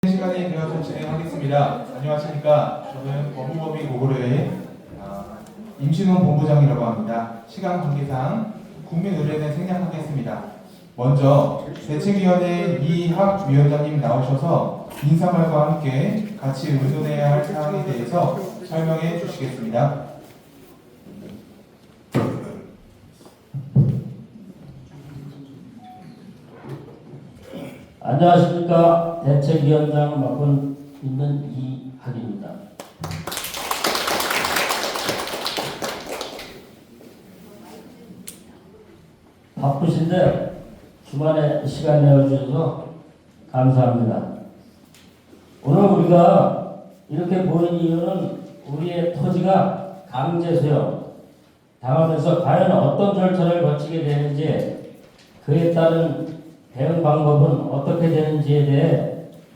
시간에 이어서 진행하겠습니다. 안녕하십니까. 저는 법무법인 고고려의 임신훈 본부장이라고 합니다. 시간 관계상 국민 의뢰는 생략하겠습니다. 먼저 대책위원회 이학 위원장님 나오셔서 인사말과 함께 같이 의논해야 할 사항에 대해서 설명해 주시겠습니다. 안녕하십니까. 대책위원장 맡고 있는 이학입니다. 바쁘신데 주말에 시간 내어주셔서 감사합니다. 오늘 우리가 이렇게 모인 이유는 우리의 토지가 강제 수용 당하면서 과연 어떤 절차를 거치게 되는지, 그에 따른 대응 방법은 어떻게 되는지에 대해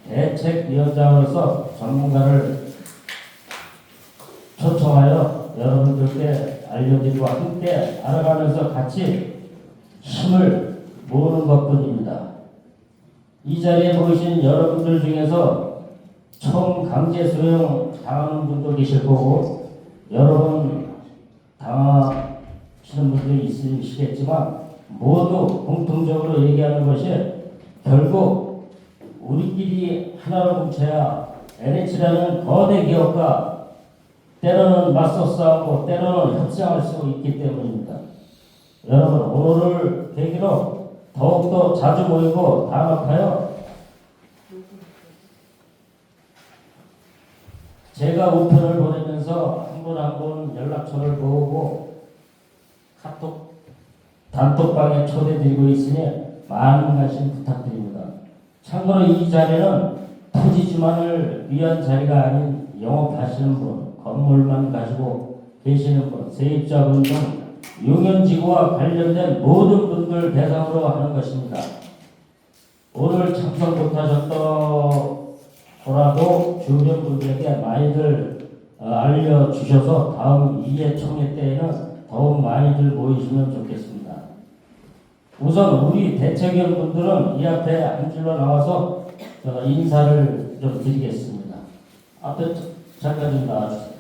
대책위원장으로서 전문가를 초청하여 여러분들께 알려드리고 함께 알아가면서 같이 힘을 모으는 것뿐입니다. 이 자리에 모이신 여러분들 중에서 처음 강제 수용 당하는 분도 계실 거고, 여러 번 당하시는 분들이 있으시겠지만, 모두 공통적으로 얘기하는 것이 결국 우리끼리 하나로 뭉쳐야 NH라는 거대 기업과 때로는 맞서 싸우고 때로는 협상할 수 있기 때문입니다. 여러분, 오늘을 계기로 더욱더 자주 모이고 단합하여 제가 우편을 보내면서 한 분 한 분 연락처를 모으고 카톡 단톡방에 초대드리고 있으니 많은 관심 부탁드립니다. 참고로 이 자리는 토지주만을 위한 자리가 아닌 영업하시는 분, 건물만 가지고 계시는 분, 세입자분 등 용연지구와 관련된 모든 분들 대상으로 하는 것입니다. 오늘 참석 못하셨더라도 주변 분들에게 많이들 알려주셔서 다음 이해총회 때에는 더욱 많이들 모이시면 좋겠습니다. 우선 우리 대책위원분들은 이 앞에 한 줄로 나와서 인사를 좀 드리겠습니다. 앞에 잠깐 좀 나와주세요.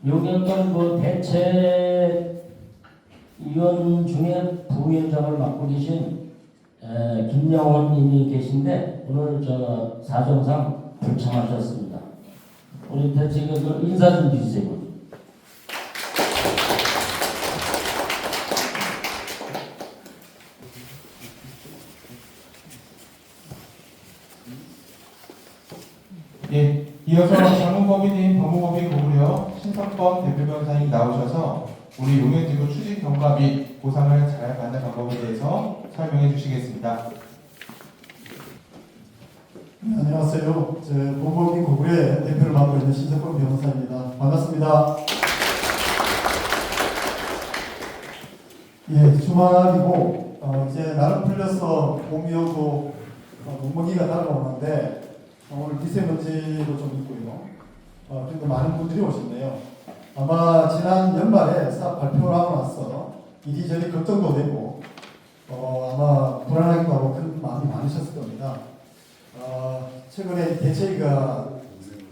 용현동 그 대책위원 중에 부위원장을 맡고 계신 김영원님이 계신데 오늘 사정상 불참하셨습니다. 우리 대책위원 인사 좀 주세요. 예, 이어서 전문법인인 법무법인 고구려 신석범 대표변호사님 나오셔서 우리 용연지구 추진 경과 및 보상을 잘 받는 방법에 대해서 설명해 주시겠습니다. 안녕하세요. 법무법인 고구려의 대표를 맡고 있는 신석범 변호사입니다. 반갑습니다. 예, 주말이고 이제 날은 풀려서 봄이 오고 멍멍이가 다가오는데 오늘 미세먼지도 좀 있고요. 그런데 많은 분들이 오셨네요. 아마 지난 연말에 사업 발표를 하고 나서 이리저리 걱정도 되고 아마 불안하기도 하고 큰 마음이 많으셨을 겁니다. 최근에 대책위가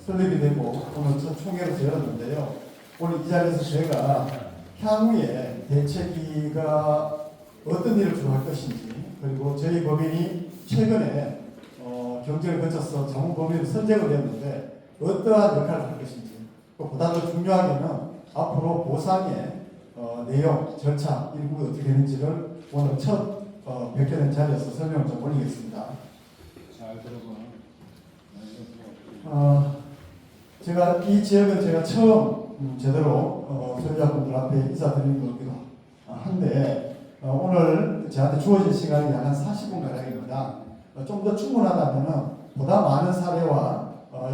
설립이 되고 오늘 첫 총회를 열었는데요. 오늘 이 자리에서 제가 향후에 대책위가 어떤 일을 주로 할 것인지, 그리고 저희 법인이 최근에 경쟁을 거쳐서 자문법인으로 선정을 됐는데 어떠한 역할을 할 것인지, 보다 더 중요하게는 앞으로 보상의 내용, 절차, 일부가 어떻게 되는지를 오늘 첫 뵙게 된 자리에서 설명을 좀 올리겠습니다. 제가 이 지역은 제가 처음 제대로 소유자분들 앞에 인사드리는 거기도 한데 오늘 저한테 주어진 시간이 약 한 40분 가량입니다. 좀 더 충분하다면 보다 많은 사례와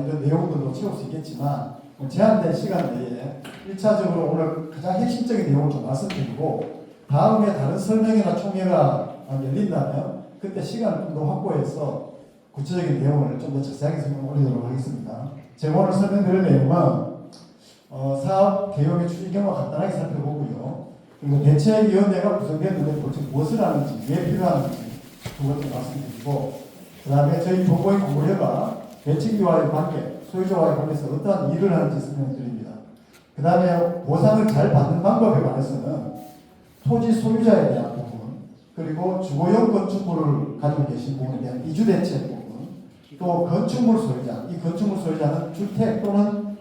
이런 내용들로 채울 수 있겠지만 제한된 시간 내에 1차적으로 오늘 가장 핵심적인 내용을 좀 말씀드리고, 다음에 다른 설명회나 총회가 열린다면 그때 시간을 좀 더 확보해서 구체적인 내용을 좀 더 자세하게 설명 올리도록 하겠습니다. 제가 오늘 설명드릴 내용은 사업 개혁의 추진 경과 간단하게 살펴보고요. 그리고 대책위원회가 구성됐는데 도대체 무엇을 하는지, 왜 필요한지 두 번째 말씀드리고, 그 다음에 저희 정보의 공고회가 대책위와의 관계, 소유자와의 관계에서 어떠한 일을 하는지 설명드립니다. 그 다음에 보상을 잘 받는 방법에 관해서는 토지 소유자에 대한 부분, 그리고 주거용 건축물을 가지고 계신 부분에 대한 이주대책 부분, 또 건축물 소유자, 이 건축물 소유자는 주택 또는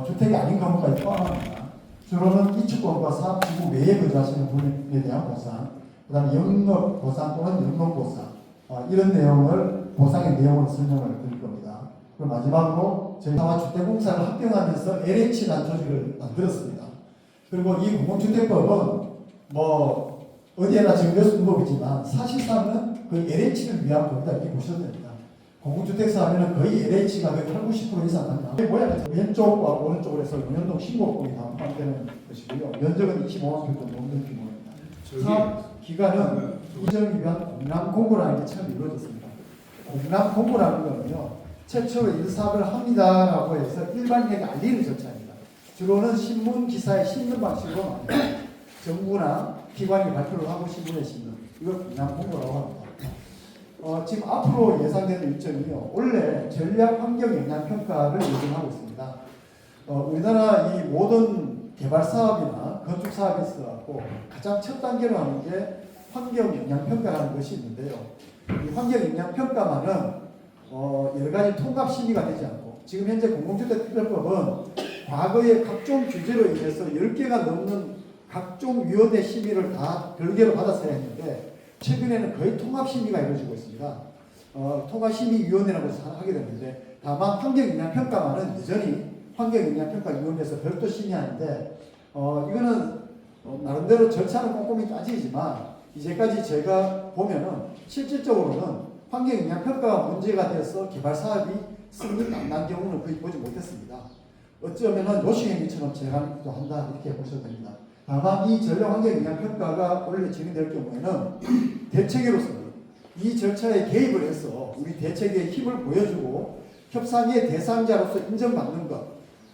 주택이 아닌 건물까지 포함합니다. 주로는 이주권과 사업지구 외에 거주하시는 분에 대한 보상, 그 다음에 영업 보상 또는 영농 보상, 이런 내용을 보상의 내용으로 설명을 드릴 겁니다. 그리고 마지막으로 저희 사와 주택공사를 합병하면서 LH라는 조직을 만들었습니다. 그리고 이 공공주택법은 뭐 어디에나 적용될 수 있는 법이지만 사실상은 그 LH를 위한 법이다 이렇게 보셔도 됩니다. 공공주택사 하면은 거의 LH가 거의 80% 이상 합니다. 모양은 왼쪽과 오른쪽으로 해서 용현동 신곡동이 다 포함되는 것이고요. 면적은 25만 평 정도 넘는 규모입니다. 사업 기간은 이전을 위한 공람공고라는 게 처음 이루어졌습니다. 공람공고라는 거는요, 최초로 이 사업을 합니다라고 해서 일반인에게 알리는 절차입니다. 주로는 신문 기사에 싣는 방식으로 합니다. 정부나 기관이 발표를 하고 신문에 싣는 이걸 공람공고라고 합니다. 지금 앞으로 예상되는 일정이요, 원래 전략 환경 영향 평가를 예정하고 있습니다. 우리나라 이 모든 개발 사업이나 건축 사업에 있어서 가장 첫 단계로 하는 게 환경 영향 평가라는 것이 있는데요. 이 환경 영향 평가만은 여러 가지 통합 심의가 되지 않고, 지금 현재 공공주택특별법은 과거에 각종 규제로 인해서 10개가 넘는 각종 위원회 심의를 다 별개로 받았어야 했는데 최근에는 거의 통합 심의가 이루어지고 있습니다. 통합 심의위원회라고 하게 되는데, 다만 환경 영향 평가만은 여전히 환경 영향 평가위원회에서 별도 심의하는데, 이거는 나름대로 절차는 꼼꼼히 따지지만 이제까지 제가 보면은 실질적으로는 환경 영향 평가가 문제가 되어서 개발 사업이 승인 안 난 경우는 거의 보지 못했습니다. 어쩌면은 노시행위처럼 재간도 한다 이렇게 보셔도 됩니다. 다만 이 전략 환경 영향 평가가 원래 진행될 경우에는 대책위로서는 이 절차에 개입을 해서 우리 대책의 힘을 보여주고 협상의 대상자로서 인정받는 것,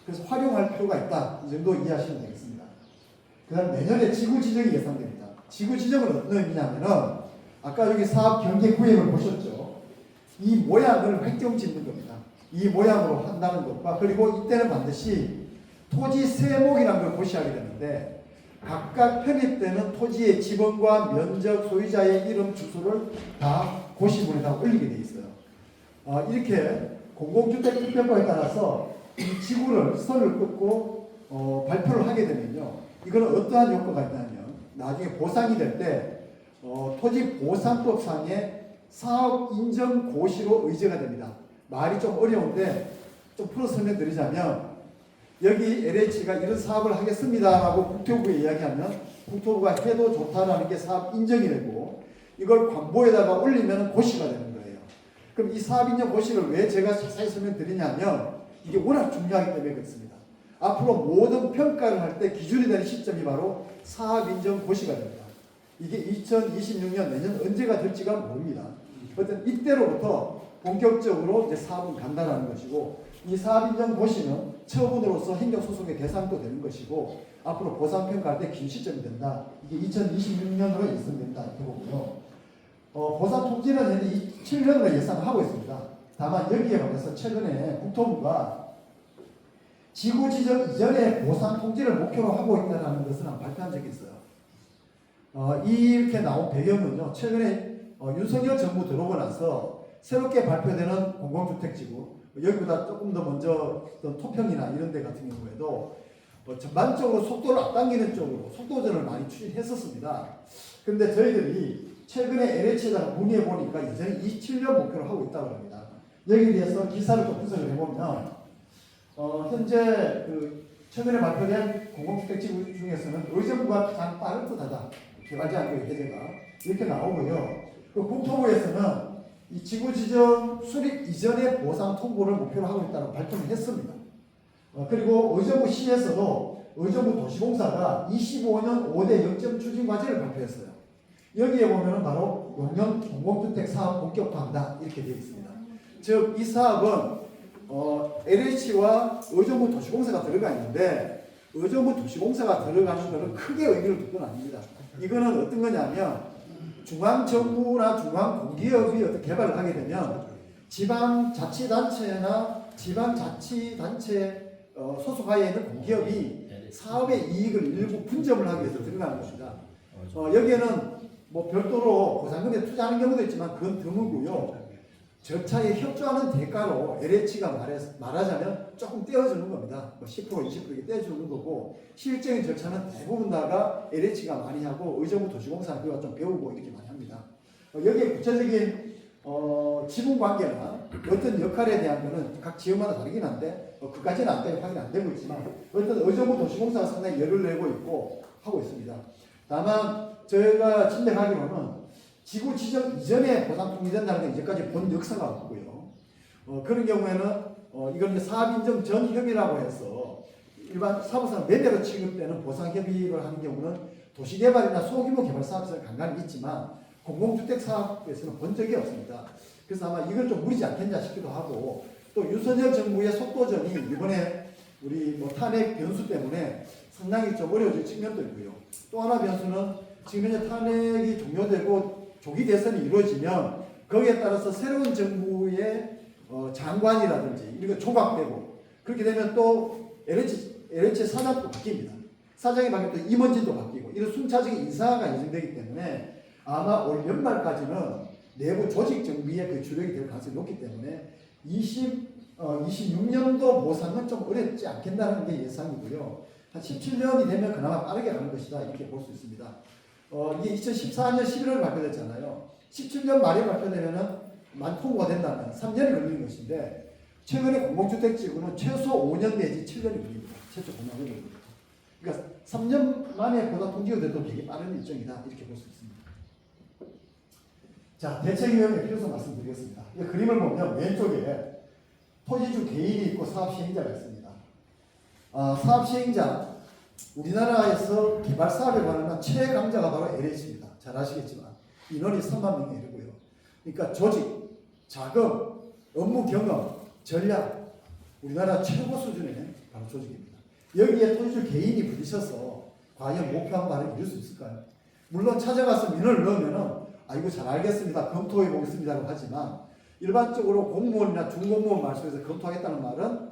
그래서 활용할 필요가 있다, 이 정도 이해하시면 되겠습니다. 그 다음 내년에 지구 지정이 예상됩니다. 지구 지정은 어떤 의미냐면은 아까 여기 사업 경계 구획을 보셨죠. 이 모양을 획정 짓는 겁니다. 이 모양으로 한다는 것과, 그리고 이때는 반드시 토지 세목이라는 걸 고시하게 되는데, 각각 편입되는 토지의 지번과 면적, 소유자의 이름, 주소를 다 고시문에다 올리게 돼 있어요. 이렇게 공공주택특별법에 따라서 이 지구를 선을 긋고 발표를 하게 되면요, 이거는 어떠한 효과가 있냐면 나중에 보상이 될 때 토지 보상법상의 사업 인정 고시로 의제가 됩니다. 말이 좀 어려운데 좀 풀어 설명드리자면, 여기 LH가 이런 사업을 하겠습니다라고 국토부에 이야기하면 국토부가 해도 좋다라는 게 사업 인정이 되고, 이걸 관보에다가 올리면 고시가 되는 거예요. 그럼 이 사업 인정 고시를 왜 제가 자세히 설명드리냐면, 이게 워낙 중요하기 때문에 그렇습니다. 앞으로 모든 평가를 할 때 기준이 되는 시점이 바로 사업 인정 고시가 됩니다. 이게 2026년 내년 언제가 될지가 모릅니다. 어쨌든 이때로부터 본격적으로 이제 사업은 간다라는 것이고, 이 사업 인정 고시는 처분으로서 행정소송의 대상도 되는 것이고, 앞으로 보상평가할 때 긴 시점이 된다. 이게 2026년으로 예상된다 이렇게 보고요. 보상 통지는 현재 7년으로 예상하고 있습니다. 다만 여기에 관해서 최근에 국토부가 지구 지정 이전에 보상 통지를 목표로 하고 있다는 것을 발표한 적이 있어요. 이렇게 나온 배경은요, 최근에 윤석열 정부 들어오고 나서 새롭게 발표되는 공공주택지구, 여기보다 조금 더 먼저 어떤 토평이나 이런 데 같은 경우에도 전반적으로 속도를 앞당기는 쪽으로 속도전을 많이 추진했었습니다. 그런데 저희들이 최근에 LH에다가 문의해 보니까 여전히 27년 목표로 하고 있다고 합니다. 여기에 대해서 기사를 좀 분석을 해보면, 현재 최근에 발표된 공공주택지구 중에서는 의정부가 가장 빠르다, 개발자의 해제가 이렇게 나오고요. 그 국토부에서는 이 지구 지정 수립 이전의 보상 통보를 목표로 하고 있다고 발표를 했습니다. 그리고 의정부시에서도 의정부 도시공사가 25년 5대 0점 추진 과제를 발표했어요. 여기에 보면은 바로 용역 공공주택 사업 본격화한다 이렇게 되어 있습니다. 즉 이 사업은 LH와 의정부 도시공사가 들어가 있는데 의정부 도시공사가 들어가는 것은 크게 의미를 두는 건 아닙니다. 이거는 어떤 거냐면 중앙정부나 중앙공기업이 어떤 개발을 하게 되면 지방자치단체나 지방자치단체 소속하에 있는 공기업이 사업의 이익을 일부 분점을 하기 위해서 들어가는 겁니다. 여기에는 뭐 별도로 보상금에 투자하는 경우도 있지만 그건 드물고요. 절차에 협조하는 대가로 LH가 말하자면 조금 떼어주는 겁니다. 뭐 10%, 20% 이렇게 떼어주는 거고 실적인 절차는 대부분 다가 LH가 많이 하고 의정부 도시공사는 그거 좀 배우고 이렇게 많이 합니다. 여기에 구체적인 지분 관계나 어떤 역할에 대한 거는 각 지역마다 다르긴 한데 그까지는 안 되고 확인 안 되고 있지만 어떤 의정부 도시공사가 상당히 열을 내고 있고 하고 있습니다. 다만 저희가 침략하기로는 지구 지정 이전에 보상 통지된다는 게 이제까지 본 역사가 없고요. 그런 경우에는 이건 사업인정 전 협의라고 해서 일반 사업상 매매로 취급되는 보상 협의를 하는 경우는 도시개발이나 소규모 개발 사업에서는 간간히 있지만 공공주택 사업에서는 본 적이 없습니다. 그래서 아마 이건 좀 무리지 않겠냐 싶기도 하고 또 윤석열 정부의 속도전이 이번에 우리 뭐 탄핵 변수 때문에 상당히 좀 어려워질 측면도 있고요. 또 하나 변수는 지금 현재 탄핵이 종료되고 조기 대선이 이루어지면 거기에 따라서 새로운 정부의 장관이라든지 이런 거 조각되고 그렇게 되면 또 LH 사장도 바뀝니다. 사장이 바뀌면 또 임원진도 바뀌고 이런 순차적인 인사가 예정되기 때문에 아마 올 연말까지는 내부 조직 정비의 그 주력이 될 가능성이 높기 때문에 26년도 보상은 좀 어렵지 않겠다는 게 예상이고요. 한 17년이 되면 그나마 빠르게 가는 것이다 이렇게 볼 수 있습니다. 이게 2014년 11월 발표됐잖아요. 17년 말에 발표되면은 통과가 된다면 3년이 걸리는 것인데 최근에 공공주택지구는 최소 5년 내지 7년이 걸립니다. 최초 공공이 걸립니다. 그러니까 3년 만에 보다 통지가 돼도 되게 빠른 일정이다 이렇게 볼 수 있습니다. 자, 대책위원회 필요성 말씀드리겠습니다. 이 그림을 보면 왼쪽에 토지주 개인이 있고 사업시행자가 있습니다. 사업시행자 우리나라에서 개발 사업에 관한 최강자가 바로 LH입니다. 잘 아시겠지만 인원이 3만 명에 이르고요. 그러니까 조직, 자금, 업무 경험, 전략 우리나라 최고 수준의 바로 조직입니다. 여기에 토지주 개인이 부딪혀서 과연 목표한 바를 이룰 수 있을까요? 물론 찾아가서 민원을 넣으면은 이거 잘 알겠습니다. 검토해 보겠습니다라고 하지만 일반적으로 공무원이나 중공무원 말씀에서 검토하겠다는 말은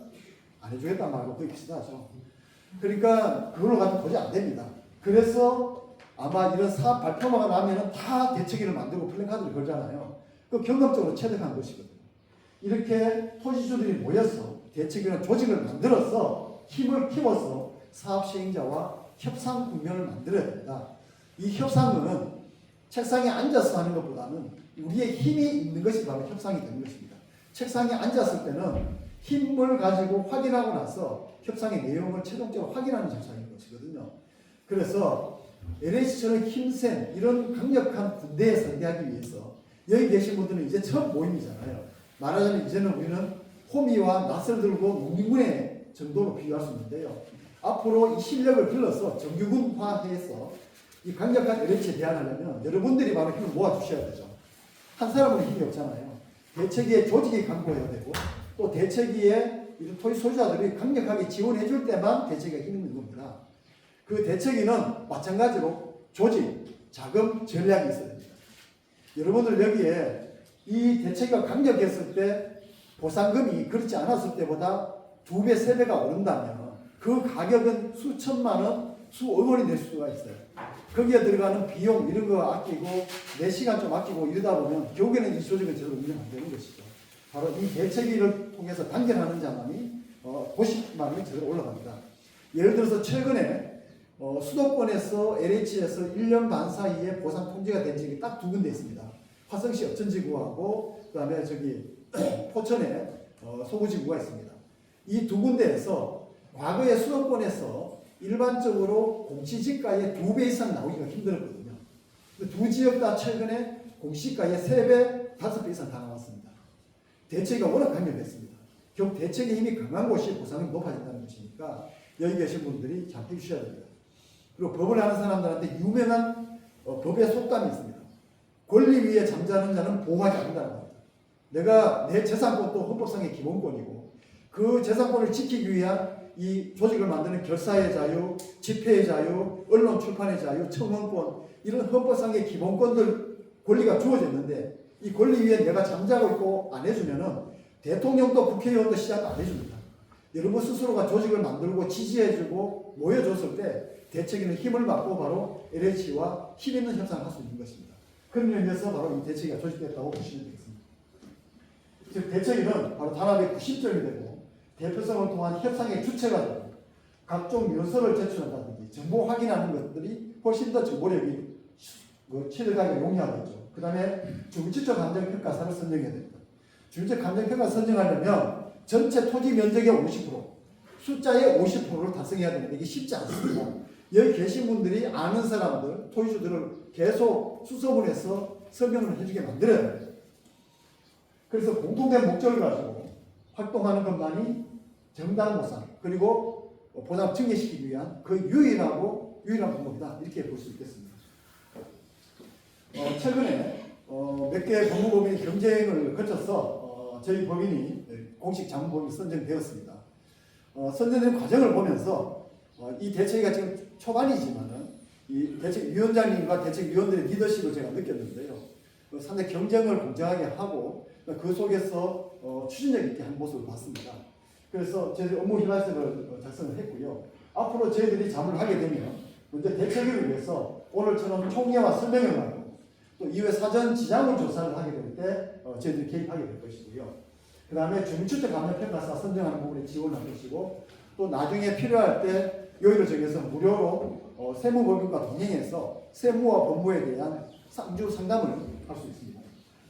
안 해주겠다는 말과 거의 비슷하죠. 그러니까 그걸로 가지고 도저히 안 됩니다. 그래서 아마 이런 사업 발표가 나면은 다 대책위를 만들고 플랜카드를 걸잖아요. 그 경험적으로 체득한 것이거든요. 이렇게 토지주들이 모여서 대책위나 조직을 만들어서 힘을 키워서 사업 시행자와 협상 국면을 만들어야 된다. 이 협상은 책상에 앉아서 하는 것보다는 우리의 힘이 있는 것이 바로 협상이 되는 것입니다. 책상에 앉았을 때는 힘을 가지고 확인하고 나서 협상의 내용을 최종적으로 확인하는 절차인 것이거든요. 그래서 LH처럼 힘센 이런 강력한 군대에 상대하기 위해서 여기 계신 분들은 이제 처음 모임이잖아요. 말하자면 이제는 우리는 호미와 낫을 들고 농민군의 정도로 비교할 수 있는데요. 앞으로 이 실력을 길러서 정규군화해서 이 강력한 LH에 대항하려면 여러분들이 바로 힘을 모아주셔야 되죠. 한 사람은 힘이 없잖아요. 대책위의 조직이 강고해야 되고 또 대책위의 토지 소유자들이 강력하게 지원해 줄 때만 대책위가 힘이 있는 겁니다. 그 대책위는 마찬가지로 조직, 자금, 전략이 있어야 됩니다. 여러분들 여기에 이 대책위가 강력했을 때 보상금이 그렇지 않았을 때보다 2배, 3배가 오른다면 그 가격은 수천만 원, 수억 원이 될 수가 있어요. 거기에 들어가는 비용 이런 거 아끼고 내 시간 좀 아끼고 이러다 보면 결국에는 이 조직은 제대로 운영 안 되는 것이죠. 바로 이 대책위를 통해서 단결하는 자만이 고식만이 제대로 올라갑니다. 예를 들어서 최근에 수도권에서 LH에서 1년 반 사이에 보상 통지가 된 지역이 딱 2군데 있습니다. 화성시 어천지구하고 그 다음에 저기 포천에 소구지구가 있습니다. 이 2군데에서 과거에 수도권에서 일반적으로 공시지가의 2배 이상 나오기가 힘들었거든요. 두 지역 다 최근에 공시가의 3배, 5배 이상 다 나왔습니다. 대책이 워낙 강력했습니다. 결국 대책의 힘이 강한 곳이 보상이 높아진다는 것이니까 여기 계신 분들이 잘 해주셔야 됩니다. 그리고 법을 하는 사람들한테 유명한 법의 속담이 있습니다. 권리 위에 잠자는 자는 보호하지 않는다는 겁니다. 내가 내 재산권도 헌법상의 기본권이고 그 재산권을 지키기 위한 이 조직을 만드는 결사의 자유, 집회의 자유, 언론 출판의 자유, 청원권 이런 헌법상의 기본권들 권리가 주어졌는데 이 권리 위에 내가 잠자고 있고 안 해주면은 대통령도 국회의원도 시작 안 해줍니다. 여러분 스스로가 조직을 만들고 지지해주고 모여줬을 때 대책위는 힘을 받고 바로 LH와 힘 있는 협상을 할 수 있는 것입니다. 그런 의미에서 바로 이 대책위가 조직됐다고 보시면 되겠습니다. 즉 대책위는 바로 단합의 구심점이 되고 대표성을 통한 협상의 주체가 되고 각종 요소를 제출한다든지 정보 확인하는 것들이 훨씬 더 정보력이 체득하게 용이하겠죠. 그 다음에 중립적 감정평가사를 선정해야 됩니다. 중립적 감정평가 선정하려면 전체 토지 면적의 50%, 숫자의 50%를 달성해야 되는데 이게 쉽지 않습니다. 여기 계신 분들이 아는 사람들, 토지주들을 계속 수소문해서 설명을 해주게 만들어야 됩니다. 그래서 공통된 목적을 가지고 활동하는 것만이 정당 보상 그리고 보상 증액시키기 위한 그 유일한 방법이다 이렇게 볼 수 있겠습니다. 최근에 몇 개의 법무법인이 경쟁을 거쳐서 저희 법인이 공식 자문법인이 선정되었습니다. 선정된 과정을 보면서 이 대책위가 지금 초반이지만은 이 대책위원장님과 대책위원들의 리더십을 제가 느꼈는데요. 상당히 경쟁을 공정하게 하고 그 속에서 추진력 있게 한 모습을 봤습니다. 그래서 저희들이 업무 현안서를 작성을 했고요. 앞으로 저희들이 자문을 하게 되면 먼저 대책위를 위해서 오늘처럼 총회와 설명을 하고 또 이후에 사전 지자물 조사를 하게 될 때 저희들이 개입하게 될 것이고요. 그 다음에 주민주택 감정평가사 선정하는 부분에 지원을 할 것이고 또 나중에 필요할 때 요일을 정해서 무료로 세무법인과 동행해서 세무와 법무에 대한 상주 상담을 할 수 있습니다.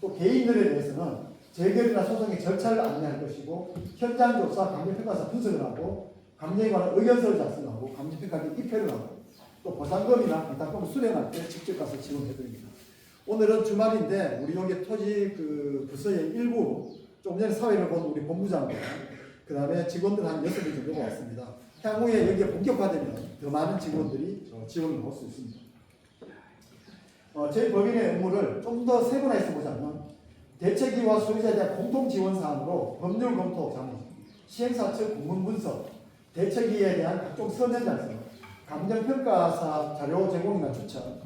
또 개인들에 대해서는 재결이나 소송의 절차를 안내할 것이고 현장 조사, 감정평가사 분석을 하고 감정에 관한 의견서를 작성하고 감정평가에 입회를 하고 또 보상금이나 부담금을 수령할 때 직접 가서 지원해드립니다. 오늘은 주말인데 우리 여기 토지 부서의 일부 조금 전에 사회를 본 우리 본부장과 그 다음에 직원들 한 6명 정도가 왔습니다. 향후에 여기에 본격화되면 더 많은 직원들이 지원을 할 수 있습니다. 저희 법인의 업무를 좀 더 세분화해서 보자면 대책위와 소유자에 대한 공통 지원 사항으로 법률 검토 자문, 시행사 측 공문 분석, 대책위에 대한 각종 서면 작성, 감정평가사 자료 제공이나 추천,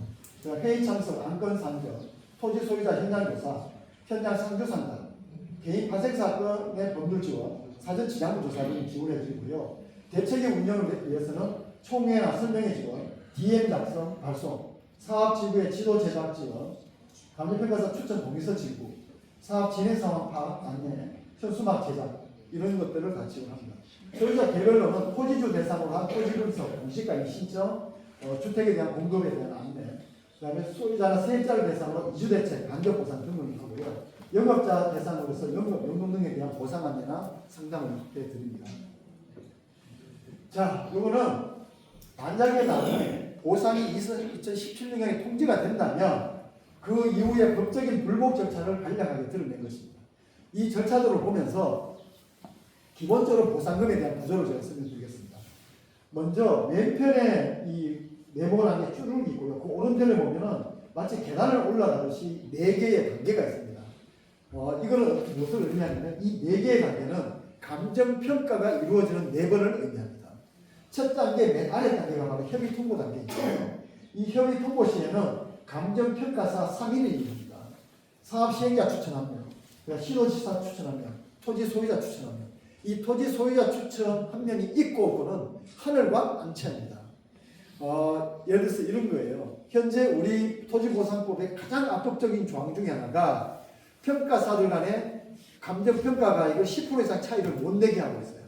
회의 참석, 안건 상정, 토지 소유자 현장 조사, 현장 상주 상담, 개인 파생 사건의 법률 지원, 사전 지자물 조사 등을 지원해 드리고요. 대책의 운영을 위해서는 총회나 설명회 지원, DM 작성, 발송, 사업 지구의 지도 제작 지원, 감정평가사 추천 동의서 지구, 사업 진행 상황 파악, 안내, 현수막 제작 이런 것들을 다 지원합니다. 소유자 개별로는 토지주 대상으로 한 토지 분석, 공시가입 신청, 주택에 대한 공급에 대한 안내, 그 다음에 소유자나 세입자를 대상으로 이주대책, 간접보상 등을 하고요. 영업자 대상으로서 영업 등에 대한 보상 안내나 상담을 해드립니다. 자, 이거는 만약에 나중에 보상이 2017년에 통지가 된다면 그 이후에 법적인 불복 절차를 간략하게 드러낸 것입니다. 이 절차들을 보면서 기본적으로 보상금에 대한 구조를 제가 설명드리겠습니다. 먼저 왼편에 이 네모난 게 줄이 있고요. 그 오른편에 보면은 마치 계단을 올라가듯이 4개의 단계가 있습니다. 이거는 무엇을 의미하냐면 이 4개의 단계는 감정평가가 이루어지는 4번을 의미합니다. 첫 단계 맨 아래 단계가 바로 협의 통보 단계입니다. 이 협의 통보 시에는 감정평가사 3인을 이룹니다. 사업 시행자 추천 1명, 시도지사 추천 1명, 토지 소유자 추천 1명. 이 토지 소유자 추천 1명이 있고 없고는 하늘과 안치합니다. 예를 들어서 이런 거예요. 현재 우리 토지보상법의 가장 압도적인 조항 중에 하나가 평가사들 간의 감정평가가 이거 10% 이상 차이를 못 내게 하고 있어요.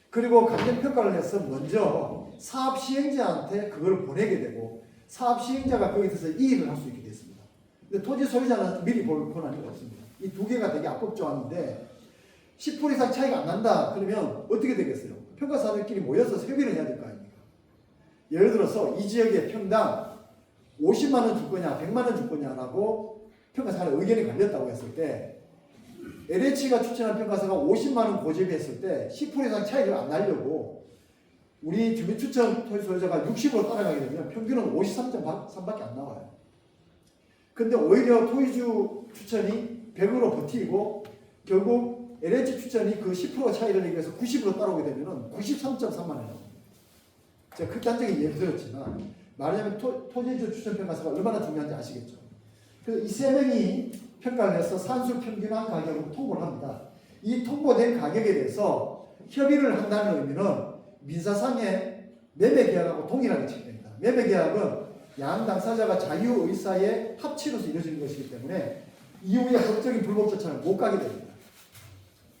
그리고 감정평가를 해서 먼저 사업 시행자한테 그걸 보내게 되고 사업 시행자가 거기에 대해서 이의를 할 수 있게 됐습니다. 근데 토지 소유자는 미리 볼 권한이 없습니다. 이 두 개가 되게 압법 조항인데 10% 이상 차이가 안 난다 그러면 어떻게 되겠어요? 평가사들끼리 모여서 협의를 해야 될 거 아닙니까? 예를 들어서 이 지역에 평당 50만 원 줄 거냐 100만 원 줄 거냐라고 평가사가 의견이 갈렸다고 했을 때 LH가 추천한 평가사가 50만 원 고집했을 때 10% 이상 차이를 안 나려고 우리 주민 추천 토지 소유자가 60으로 따라가게 되면 평균은 53.3밖에 안 나와요. 근데 오히려 토지주 추천이 100으로 버티고 결국 LH 추천이 그 10% 차이를 얘기해서 90으로 따라오게 되면은 93.3만 원. 제가 극단적인 예를 들었지만 말하자면 토지주 추천평가서가 얼마나 중요한지 아시겠죠. 그래서 이 세 명이 평가를 해서 산술 평균화 가격으로 통보를 합니다. 이 통보된 가격에 대해서 협의를 한다는 의미는 민사상의 매매 계약하고 동일하게 책입니다. 매매 계약은 양 당사자가 자유의사의 합치로서 이루어지는 것이기 때문에 이후에 법적인 불법 절차를 못 가게 됩니다.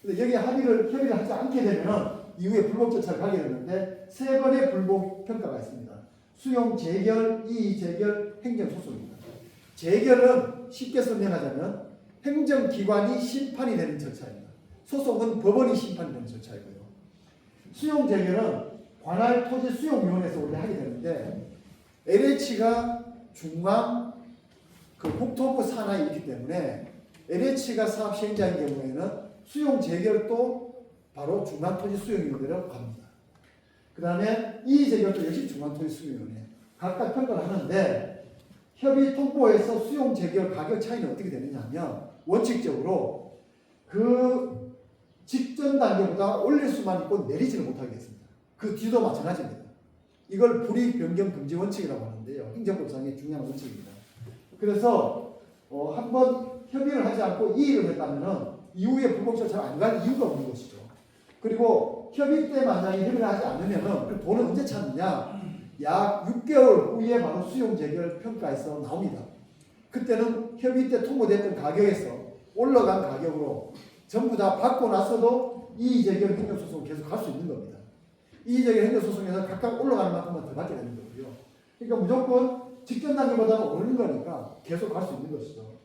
근데 여기에 협의를 하지 않게 되면 이후에 불법 절차를 가게 되는데 세 번의 불법 평가가 있습니다. 수용 재결, 이의 재결, 행정 소송입니다. 재결은 쉽게 설명하자면 행정기관이 심판이 되는 절차입니다. 소송은 법원이 심판이 되는 절차이고요. 수용 재결은 관할 토지 수용위원회에서 원래 하게 되는데 LH가 중앙 국토부 산하에 있기 때문에 LH가 사업 시행자인 경우에는 수용 재결도 바로 중앙토지수용위원회로 갑니다. 그 다음에 이의 재결도 역시 중앙토지수용위원회 각각 평가를 하는데 협의 통보에서 수용 재결 가격 차이는 어떻게 되느냐 하면 원칙적으로 그 직전 단계보다 올릴 수만 있고 내리지를 못하게 됐습니다. 그 뒤도 마찬가지입니다. 이걸 불이익 변경 금지 원칙이라고 하는데요. 행정법상의 중요한 원칙입니다. 그래서 한번 협의를 하지 않고 이의를 했다면은 이후에 불법 절차를 안 갈 이유가 없는 것이죠. 그리고 협의 때 만약에 협의를 하지 않으면은 그 돈을 언제 찾느냐? 약 6개월 후에 바로 수용 재결 평가에서 나옵니다. 그때는 협의 때 통보됐던 가격에서 올라간 가격으로 전부 다 받고 나서도 이의 재결 행정소송을 계속 할 수 있는 겁니다. 이의 재결 행정소송에서 각각 올라가는 만큼만 더 받게 되는 거고요. 그러니까 무조건 직전 단계보다는 오르는 거니까 계속 갈 수 있는 것이죠.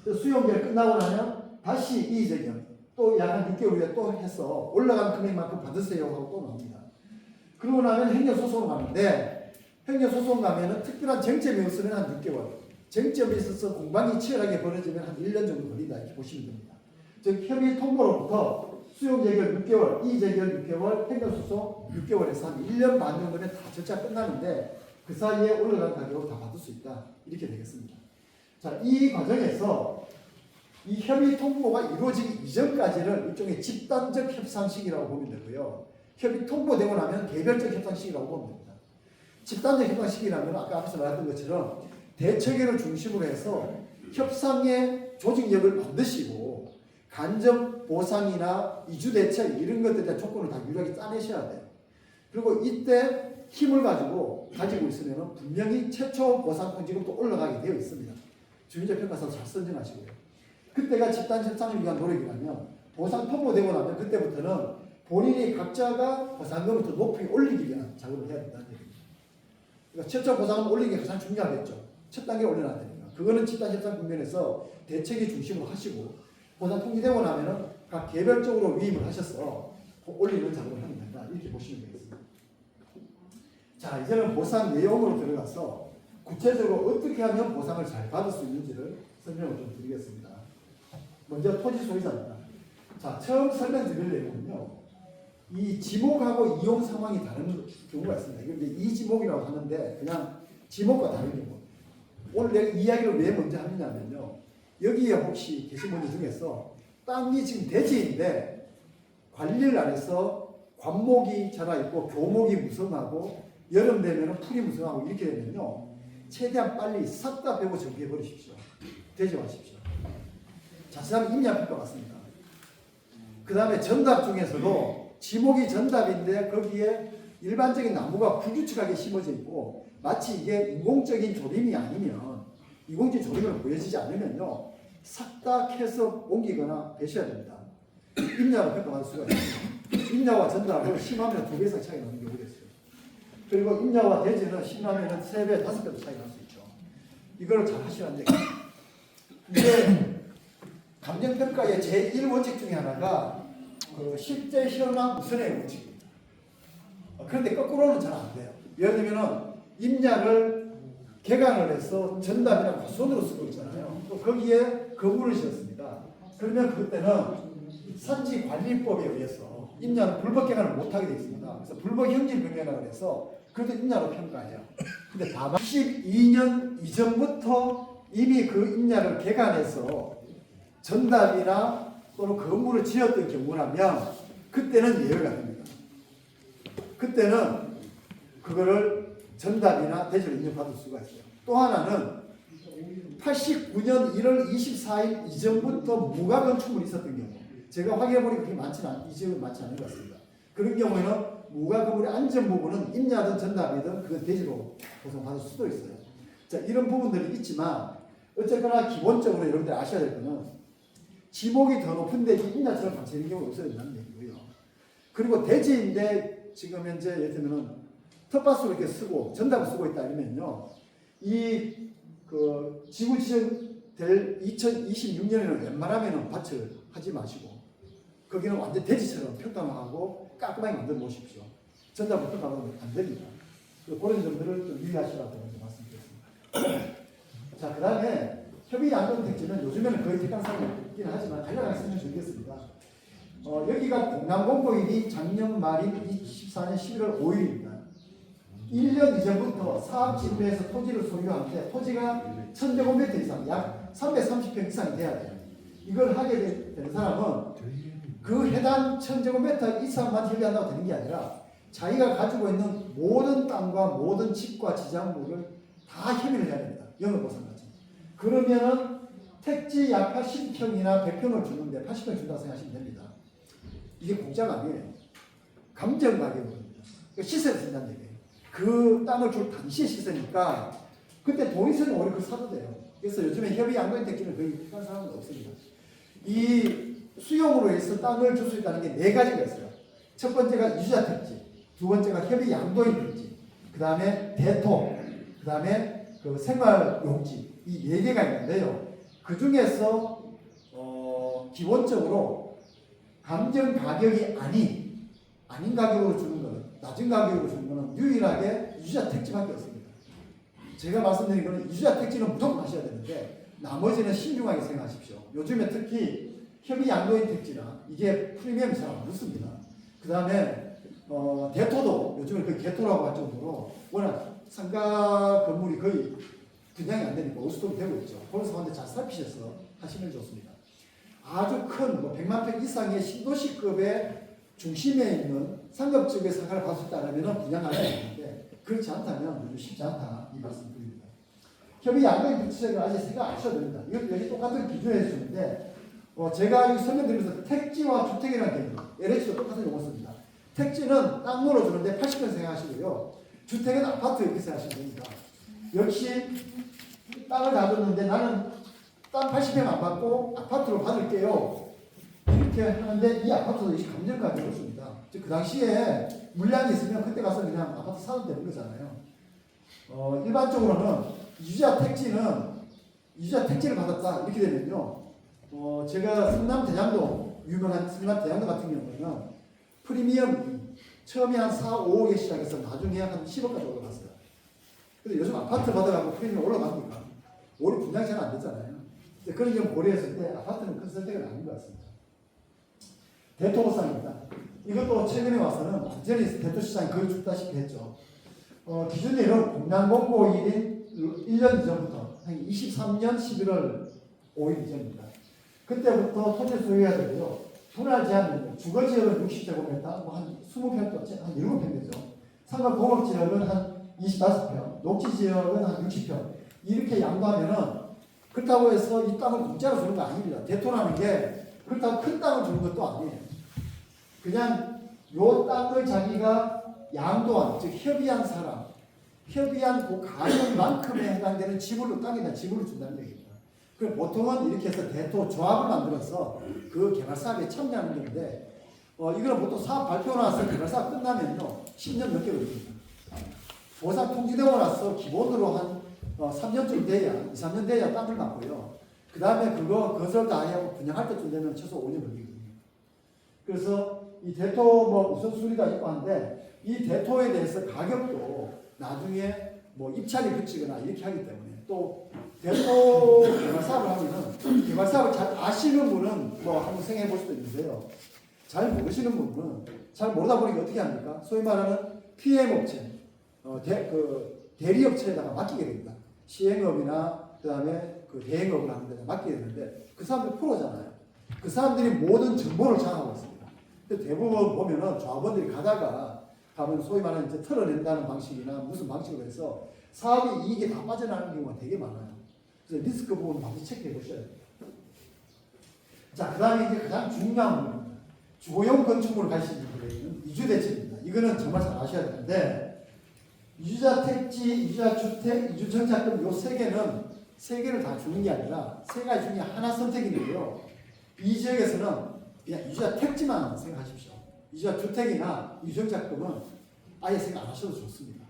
수용계를 끝나고 나면 다시 이의 재결 또 약 한 6개월 후에 또 해서 올라간 금액만큼 받으세요 하고 또 나옵니다. 그러고 나면 행정소송을 가는데 행정소송 가면은 특별한 쟁점이 없으면 한 6개월 쟁점이 있어서 공방이 치열하게 벌어지면 한 1년 정도 걸린다 이렇게 보시면 됩니다. 즉 협의 통보로부터 수용 재결 6개월, 이의 재결 6개월, 행정소송 6개월에서 한 1년 반 정도면 다 절차 끝나는데 그 사이에 올라간 가격을 다 받을 수 있다 이렇게 되겠습니다. 자, 이 과정에서 이 협의 통보가 이루어지기 이전까지는 일종의 집단적 협상식이라고 보면 되고요. 협의 통보되고 나면 개별적 협상식이라고 보면 됩니다. 집단적 협상식이라면 아까 앞에서 말했던 것처럼 대처계를 중심으로 해서 협상의 조직력을 만드시고 간접 보상이나 이주 대책 이런 것들에 대한 조건을 다 유일하게 짜내셔야 돼요. 그리고 이때 힘을 가지고 있으면 분명히 최초 보상권 지금도 올라가게 되어 있습니다. 주민자 평가서 잘 선정하시고요. 그때가 집단 협상을 위한 노력이라면 보상 통보되고 나면 그때부터는 본인이 각자가 보상금을 더 높이 올리기 위한 작업을 해야 된다는 얘기입니다. 그러니까 최초 보상금 올리는 게 가장 중요하겠죠. 첫 단계 올려놔야 되니까. 그거는 집단 협상 국면에서 대책이 중심으로 하시고 보상 통지되고 나면은 각 개별적으로 위임을 하셔서 올리는 작업을 하면 된다. 이렇게 보시면 되겠습니다. 자, 이제는 보상 내용으로 들어가서 구체적으로 어떻게 하면 보상을 잘 받을 수 있는지를 설명을 좀 드리겠습니다. 먼저 토지 소유자입니다. 자, 처음 설명드릴 내용은요. 이 지목하고 이용 상황이 다른 경우가 있습니다. 이걸 이 지목이라고 하는데 그냥 지목과 다른 경우. 오늘 내가 이야기를 왜 먼저 하느냐면요. 여기에 혹시 계신 분들 중에서 땅이 지금 대지인데 관리를 안 해서 관목이 자라 있고 교목이 무성하고 여름 되면 풀이 무성하고 이렇게 되면요. 최대한 빨리 싹 다 베고 정비해 버리십시오. 대지하십시오. 자세한 임야평가 맞습니다. 그 다음에 전답 중에서도 지목이 전답인데 거기에 일반적인 나무가 불규칙하게 심어져 있고 마치 이게 인공적인 조림이 아니면 인공적인 조림으로 보여지지 않으면요. 싹 다 캐서 옮기거나 배셔야 됩니다. 임야로 평가받을 수가 있습니다. 임야와 전답은 심하면 2배 이상 차이 나는 경우가 있어요. 그리고 임야와 대지는 심하면 3배, 5배도 차이 날 수 있죠. 이걸 잘 하셔야 돼요. 이게 감정평가의 제1원칙 중에 하나가 그 실제 현황 우선의 원칙입니다. 그런데 거꾸로는 잘 안 돼요. 예를 들면 임야를 개간을 해서 전담이랑 과수원으로 쓰고 있잖아요. 또 거기에 거부를 지었습니다. 그러면 그때는 산지관리법에 의해서 임야는 불법 개간을 못하게 되어 있습니다. 그래서 불법 형질 변경이라고 해서 그래도 임야로 평가해요. 근데 다만 12년 이전부터 이미 그 임야를 개간해서 전답이나 또는 건물을 지었던 경우라면 그때는 예외가 됩니다. 그때는 그거를 전답이나 대지로 인정받을 수가 있어요. 또 하나는 89년 1월 24일 이전부터 무가 건축물이 있었던 경우, 제가 확인해보니까 그게 이 지역은 많지 않은 것 같습니다. 그런 경우에는 무가 건물의 안전 부분은 임야든 전답이든 그건 대지로 보상받을 수도 있어요. 자, 이런 부분들이 있지만 어쨌거나 기본적으로 여러분들 아셔야 될 거는 지목이 더 높은 데지 임야처럼 방치되는 경우가 없어야 된다는 얘기고요. 그리고 대지인데 지금 현재 예를 들면은 텃밭으로 이렇게 쓰고 전답을 쓰고 있다 이러면요, 이 그 지구 지정될 2026년에는 웬만하면은 밭을 하지 마시고 거기는 완전 대지처럼 평탄화하고 깔끔하게 만들어 놓으십시오. 전답을 평탄화하면 안 됩니다. 그런 점들을 좀 유의하시라고 말씀드렸습니다. 자, 그 다음에 협의 양동 택지는 요즘에는 거의 택한 사람이 있기는 하지만 간략하게 설명드리겠습니다. 여기가 공남공고일이 작년 말인 24년 11월 5일입니다. 1년 이전부터 사업지구에서 토지를 소유하는데 토지가 1000제곱미터 이상, 약 330평 이상이 돼야 돼요. 이걸 하게 된 사람은 그 해당 1000제곱미터 이상만 협의한다고 되는 게 아니라 자기가 가지고 있는 모든 땅과 모든 집과 지장물을 다 협의를 해야 됩니다. 영업보상까지. 그러면은 택지 약 80평이나 100평을 주는데 80평 준다고 생각하시면 됩니다. 이게 공짜가 아니에요. 감정 가격입니다. 시세를 쓴다는 얘기예요. 그 땅을 줄 당시에 시세니까 그때 돈 있으면 오히려 그걸 사도 돼요. 그래서 요즘에 협의 양도인 택지는 거의 필요한 사람은 없습니다. 이 수용으로 해서 땅을 줄 수 있다는 게 4가지가 있어요. 첫 번째가 이주자 택지, 두 번째가 협의 양도인 택지, 그 다음에 대토, 그 다음에 그 생활용지, 이 4개가 있는데요. 그 중에서 기본적으로 감정 가격이 아닌 가격으로 주는 거는, 낮은 가격으로 주는 거는 유일하게 이주자 택지밖에 없습니다. 제가 말씀드린 거는 이주자 택지는 무조건 하셔야 되는데 나머지는 신중하게 생각하십시오. 요즘에 특히 협의 양도인 택지나 이게 프리미엄이 잘 안 붙습니다. 그 다음에 대토도 요즘에 거의 개토라고 할 정도로 워낙 상가 건물이 거의 분양이 안 되니까 어수선이 되고 있죠. 그래서 한데 잘 살피셔서 하시면 좋습니다. 아주 큰 100만 평 이상의 신도시급의 중심에 있는 상급지구의 상가를 받을 수 있다면 분양할 수 있는데 그렇지 않다면 쉽지 않다 이 말씀드립니다. 협의 양도인 택지를 아직 생각하셔야 됩니다. 이것도 여기 똑같은 기준을 해주는데 제가 설명드리면서 택지와 주택이라는 개념, LH도 똑같은 용어 씁니다. 택지는 땅으로 주는데 80평 생각하시고요. 주택은 아파트 이렇게 생각하시면 됩니다. 역시 땅을 다 줬는데 나는 땅 80평 안 받고 아파트로 받을게요. 이렇게 하는데 이 아파트도 이 감정가격을 줍니다. 즉 그 당시에 물량이 있으면 그때 가서 그냥 아파트 사도 되는 거잖아요. 일반적으로는 이주자 택지를 받았다 이렇게 되면요. 제가 성남 대장동, 유명한 성남 대장동 같은 경우는 프리미엄이 처음에 한 4, 5억에 시작해서 나중에 한 10억까지 올라갔어요. 근데 요즘 아파트 받아가고 프리미엄 올라갑니까? 오히려 분양이 잘 안 됐잖아요. 그런 경우 고려했을 때 아파트는 큰 선택은 아닌 것 같습니다. 대토보상입니다. 이것도 최근에 와서는 완전히 대토시장이 거의 죽다시피 했죠. 기준일은 공단공고일인 1년 이전부터 한 23년 11월 5일 이전입니다. 그때부터 토지 소유해야 되고요. 분할 제한은 주거지역은 60제곱미터, 한 20평, 한 7평 되죠. 상가공업지역은 한 25평, 녹지지역은 한 60평. 이렇게 양도하면은 그렇다고 해서 이 땅을 공짜로 주는 거 아닙니다. 대토라는 게 그렇다고 큰 땅을 주는 것도 아니에요. 그냥 요 땅을 자기가 양도한, 즉 협의한 사람, 협의한 그 가격만큼에 해당되는 지분으로 땅에 대한 지분을 준다는 얘기입니다. 그 보통은 이렇게 해서 대토 조합을 만들어서 그 개발 사업에 참여하는 건데, 이거는 보통 사업 발표 나서 개발 사업 끝나면요 10년 넘게 걸립니다. 보상 통지되고 나서 기본으로 한 3년쯤 돼야, 2, 3년 돼야 땅을 받고요. 그 다음에 그거 건설 다 하고 분양할 때쯤 되면 최소 5년 걸리거든요. 그래서 이 대토 우선순위가 있고 한데 이 대토에 대해서 가격도 나중에 입찰이 붙이거나 이렇게 하기 때문에 또 대토 개발 사업을 하면은 개발 사업을 잘 아시는 분은 한번 생각해 볼 수도 있는데요. 잘 모르시는 분은 잘 모르다 보니까 어떻게 합니까? 소위 말하는 PM 업체, 대리업체에다가 맡기게 됩니다. 시행업이나 그 다음에 그 대행업을 하는 데다 맡기게 되는데 그 사람들 프로잖아요. 그 사람들이 모든 정보를 장악하고 있습니다. 근데 대부분 보면은 조합원들이 가면 소위 말하는 이제 털어낸다는 방식이나 무슨 방식으로 해서 사업이 이익이 다 빠져나가는 경우가 되게 많아요. 그래서 리스크 부분 반드시 체크해 보셔야 됩니다. 자, 그 다음에 이제 가장 중요한 부분입니다. 주거용 건축물을 가시는 분에게는 이주대책입니다. 이거는 정말 잘 아셔야 되는데, 이주자 택지, 이주자 주택, 이주 정착금 요 세 개를 다 주는 게 아니라 세 가지 중에 하나 선택인데요. 이 지역에서는 그냥 이주자 택지만 생각하십시오. 이주자 주택이나 이주 정착금은 아예 생각 안 하셔도 좋습니다.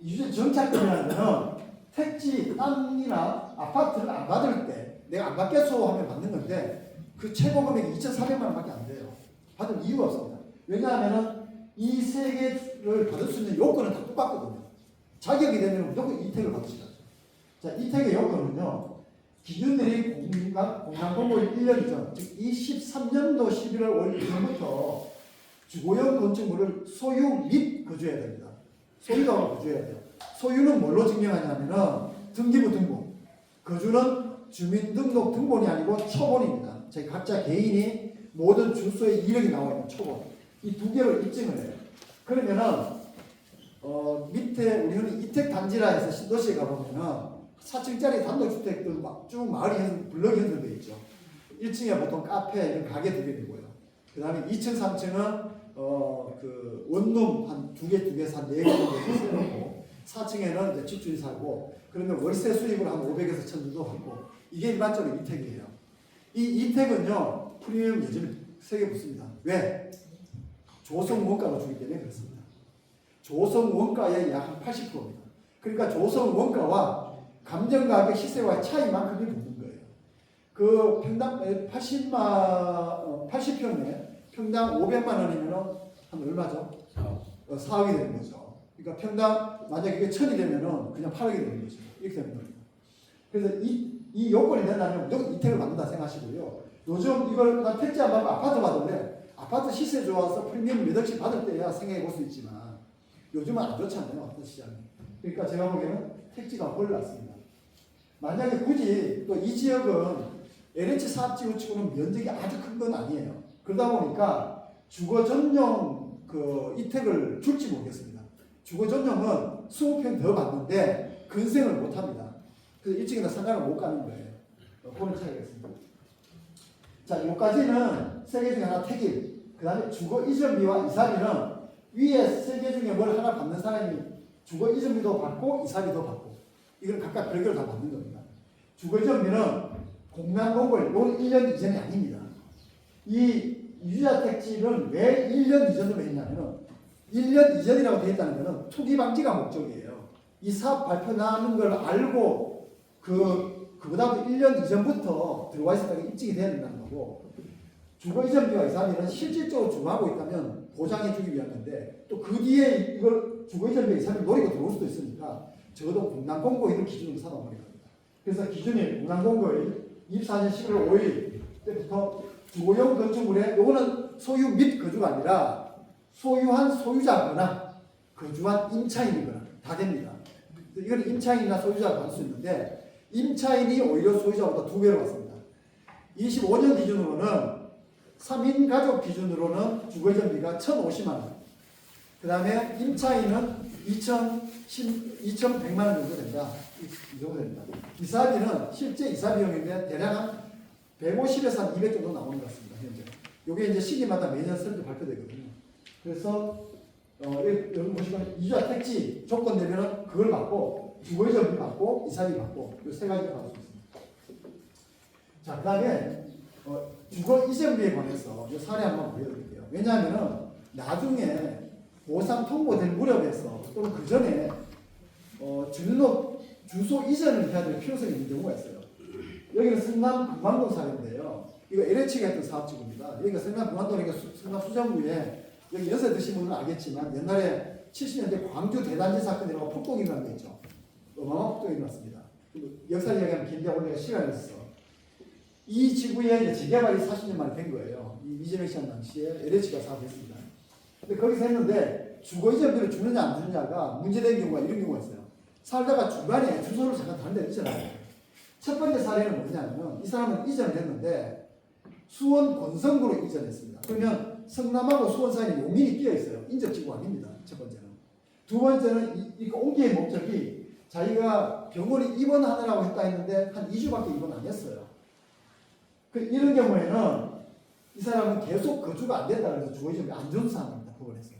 이주 정착금이라는 거는 택지, 땅이나 아파트를 안 받을 때 내가 안 받겠소 하면 받는 건데 그 최고 금액이 2,400만 원밖에 안 돼요. 받을 이유가 없습니다. 왜냐하면 이 세 개를 받을 수 있는 요건은 다 똑같거든요. 자격이 되면 무조건 이택을 받으시죠. 자, 이택의 요건은요. 기준들이 공간공고일 1년 이전, 즉 23년도 11월 5일 이전부터 주거용 건축물을 소유 및 거주해야 됩니다. 소유자가 거주해야 돼요. 소유는 뭘로 증명하냐면은 등기부 등본, 거주는 주민등록 등본이 아니고 초본입니다. 저희 각자 개인이 모든 주소에 이력이 나와 있는 초본. 이 두 개를 입증을 해요. 그러면은 밑에 우리는 이택 단지라 해서 신도시에 가보면은 4층짜리 단독주택들 쭉 마을이 블럭이 형성되어 있죠. 1층에 보통 카페 이런 가게 두개 되고요. 그 다음에 2층, 3층은 그 원룸 한 두 개, 한 4개 정도 세놓고 4층에는 이제 집주인 살고 그러면 월세 수익으로 한 500에서 1000 정도 받고 이게 일반적으로 이택이에요. 이 이택은요 프리미엄 예전에 세게 붙습니다. 왜? 조성 원가가 주기 때문에 그렇습니다. 조성 원가의 약 한 80%입니다. 그러니까 조성 원가와 감정가격 시세와의 차이만큼이 붙는 거예요. 그 평당 80평에 평당 500만 원이면 한 얼마죠? 4억이 되는 거죠. 그러니까 평당 만약에 이게 1000이 되면은 그냥 8억이 되는 거죠. 이렇게 되는 겁니다. 그래서 이 요건이 된다면 무조건 이택을 받는다 생각하시고요. 요즘 이걸 난 택지 안 받고 아파트 받을래. 아파트 시세 좋아서 프리미엄 몇 억씩 받을 때야 생각해 볼 수 있지만 요즘은 안 좋잖아요. 아파트 시장이. 그러니까 제가 보기에는 택지가 훨씬 낫습니다. 만약에 굳이 또 이 지역은 LH 사업지구 치고는 면적이 아주 큰 건 아니에요. 그러다 보니까 주거 전용 그 이택을 줄지 모르겠습니다. 주거 전용은 20평 더 받는데 근생을 못 합니다. 그래서 1층이나 상가를 못 가는 거예요. 그런 차이가 있습니다. 자, 여기까지는 세 개 중에 하나 택일. 그 다음에 주거 이전비와 이사비는 위에 세 개 중에 뭘 하나 받는 사람이 주거 이전비도 받고 이사비도 받고 이건 각각 별개로 다 받는 겁니다. 주거 이전비는 공간공고일, 이건 1년 이전이 아닙니다. 이 유주자 택지는 왜 1년 이전으로 했냐면 1년 이전이라고 되어 있다는 것은 투기 방지가 목적이에요. 이 사업 발표 나는 걸 알고 그보다도 1년 이전부터 들어와 있었다가 입증이 돼야 된다는 거고 주거 이전비와 이사비는 실질적으로 주거하고 있다면 보장해 주기 위한 건데 또 그 뒤에 이걸 주거 이전비와 이사비를 노리고 들어올 수도 있으니까 적어도 공간공고일을 기준으로 삼아버린 겁니다. 그래서 기준이 공간공고일 24년 11월 5일 때부터 주거용 건축물에 요거는 소유 및 거주가 아니라 소유한 소유자거나 거주한 임차인이거나 다 됩니다. 이건 임차인이나 소유자가 받을 수 있는데 임차인이 오히려 소유자보다 2배로 받습니다. 25년 기준으로는 3인 가족 기준으로는 주거이전비가 1,050만 원. 그 다음에 임차인은 2,100만 원 정도 된다. 이 정도 됩니다. 이사비는 실제 이사 비용인데 대략 한 150에서 한 200 정도 나오는 것 같습니다. 현재. 이게 이제 시기마다 매년 설도 발표되거든요. 그래서 여러분 보시면 이주자 택지 조건 되면은 그걸 받고 주거이전비 받고 이사비 받고 이 세 가지를 받을 수 있습니다. 자, 그다음에 주거이전비에 관해서 이 사례 한번 보여드릴게요. 왜냐하면은 나중에 보상 통보될 무렵에서 또는 그 전에 주소 이전을 해야 될 필요성이 있는 경우가 있어요. 여기는 성남 금왕동 사례인데요. 이거 LH가 했던 사업지구입니다. 여기가 성남 금왕동이니까 성남 수정구에 여기 연세 드신 분은 알겠지만 옛날에 70년대 광주 대단지 사건이라고 폭동이라는 게 있죠. 어마어마한 폭동이 일어났습니다. 역사 이야기하면 긴데 오늘 시간이 있어. 이 지구에 이제 재개발이 40년 만에 된 거예요. 이재명 시장 당시에 LH가 사업했습니다. 근데 거기서 했는데 주거 이전비를 주느냐 안 주느냐가 문제된 경우가 이런 경우가 있어요. 살다가 중간에 주소를 잠깐 다른 데 이전해요. 첫 번째 사례는 뭐냐면 이 사람은 이전을 했는데 수원 권성구로 이전했습니다. 그러면 성남하고 수원 사이에 용인이 끼어 있어요. 인접지구 아닙니다. 첫 번째는. 두 번째는 이 옮기의 목적이 자기가 병원에 입원하느라고 했다 했는데 한 2주밖에 입원 안 했어요. 이런 경우에는 이 사람은 계속 거주가 안 된다 그래서 주어지는 안 좋은 사항입니다. 법원에서.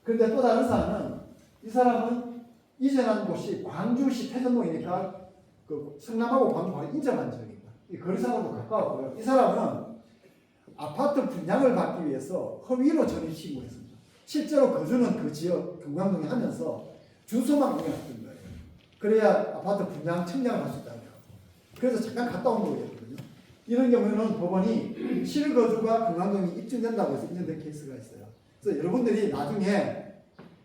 그런데 또 다른 사항은 이 사람은 이전한 곳이 광주시 태전동이니까 그 성남하고 광주 바로 인접한 지역입니다. 이 거리상으로도 가까웠고요. 이 사람은 아파트 분양을 받기 위해서 허위로 전입 신고했습니다. 실제로 거주는 그 지역 경광동에 하면서 주소만 공개했던 거예요. 그래야 아파트 분양 청약을 할 수 있다고요. 그래서 잠깐 갔다 온 거였거든요. 이런 경우에는 법원이 실거주가 경광동이 입증된다고 해서 인정된 케이스가 있어요. 그래서 여러분들이 나중에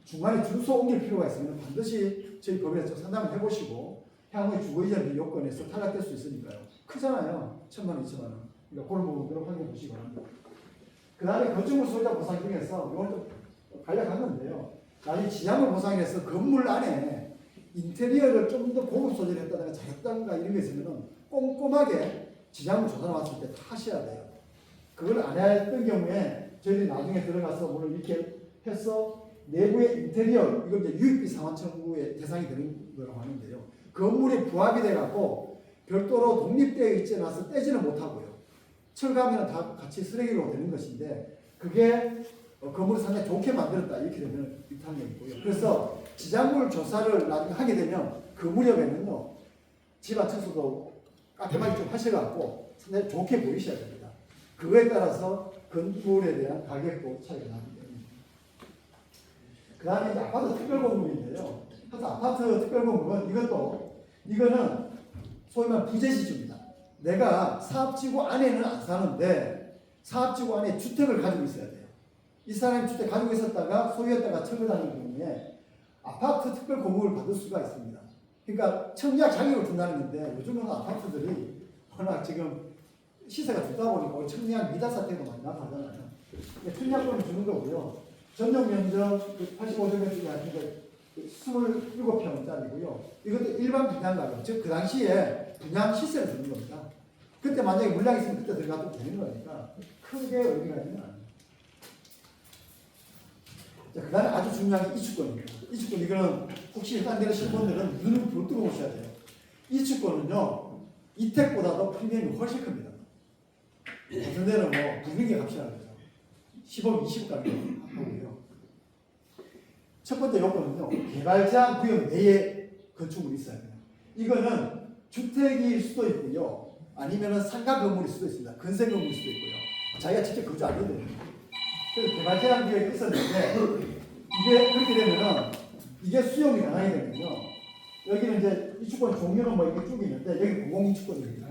중간에 주소 옮길 필요가 있으면 반드시 저희 법원에서 상담을 해보시고 향후에 주거 이전 요건에서 탈락될 수 있으니까요. 크잖아요. 1,000만 원, 2,000만 원. 그러니까 그런 부분들을 확인해 보시기 바랍니다. 그 다음에 건축물 소유자 보상 중에서 이걸 좀 간략하는데요. 나중에 지하물 보상에서 건물 안에 인테리어를 좀 더 고급 소재를 했다든가 잘했다든가 이런 게 있으면 꼼꼼하게 지하물 조사 나왔을 때 다 하셔야 돼요. 그걸 안 했던 경우에 저희들이 나중에 들어가서 물론 이렇게 해서 내부의 인테리어, 이걸 이제 유익비 상환 청구의 대상이 되는 거라고 하는데요. 건물이 부합이 돼갖고 별도로 독립되어 있지 않아서 떼지는 못하고요. 철거하면 다 같이 쓰레기로 되는 것인데 그게 건물을 상당히 좋게 만들었다 이렇게 되면 위탁이 있고요. 그래서 지장물 조사를 나중에 하게 되면 그 무렵에는요 집안 청소도 깔끔하게 좀 하셔갖고 상당히 좋게 보이셔야 됩니다. 그거에 따라서 건물에 대한 가격도 차이가 나기 때문에. 그 다음에 이제 아파트 특별공급인데요. 그래서 아파트 특별공급은 이거는 소위 말하는 부재지주입니다. 내가 사업지구 안에는 안 사는데 사업지구 안에 주택을 가지고 있어야 돼요. 이 사람이 주택 가지고 있었다가 소유했다가 철거당할 경우에 아파트 특별 공급을 받을 수가 있습니다. 그러니까 청약 자격을 준다는 건데 요즘은 아파트들이 워낙 지금 시세가 좋다 보니까 청약 미달 사태가 많이 나타나잖아요. 청약권을 주는 거고요. 전용 면적 85제곱미터 하니까 27평짜리고요. 이것도 일반 분양가격, 즉 그 당시에 분양 시세를 주는 겁니다. 그때 만약에 물량이 있으면 그때 들어가도 되는 거니까 크게 의미가 있는 건 아니에요. 자, 그 다음에 아주 중요한 게 이주권입니다. 이주권, 이거는 혹시 해당되는 분들은 눈을 붙들어 오셔야 돼요. 이주권은요, 이택보다도 프리미엄이 훨씬 큽니다. 어떤 데는 뭐, 부등기 값이라고 해서 10억, 20억까지 하고요. 첫 번째 요건은요, 개발 제한 구역 내에 건축물이 있어야 돼요. 이거는 주택일 수도 있고요, 아니면은 상가 건물일 수도 있습니다. 건설 건물일 수도 있고요. 자기가 직접 거주 안 해도 됩니다. 그래서 개발 제한 구역이 있었는데, 이게 그렇게 되면은, 이게 수용이 가능하게 되면요, 여기는 이제 이주권 종류는 뭐 이렇게 쭉 있는데, 여기 공공이주권입니다.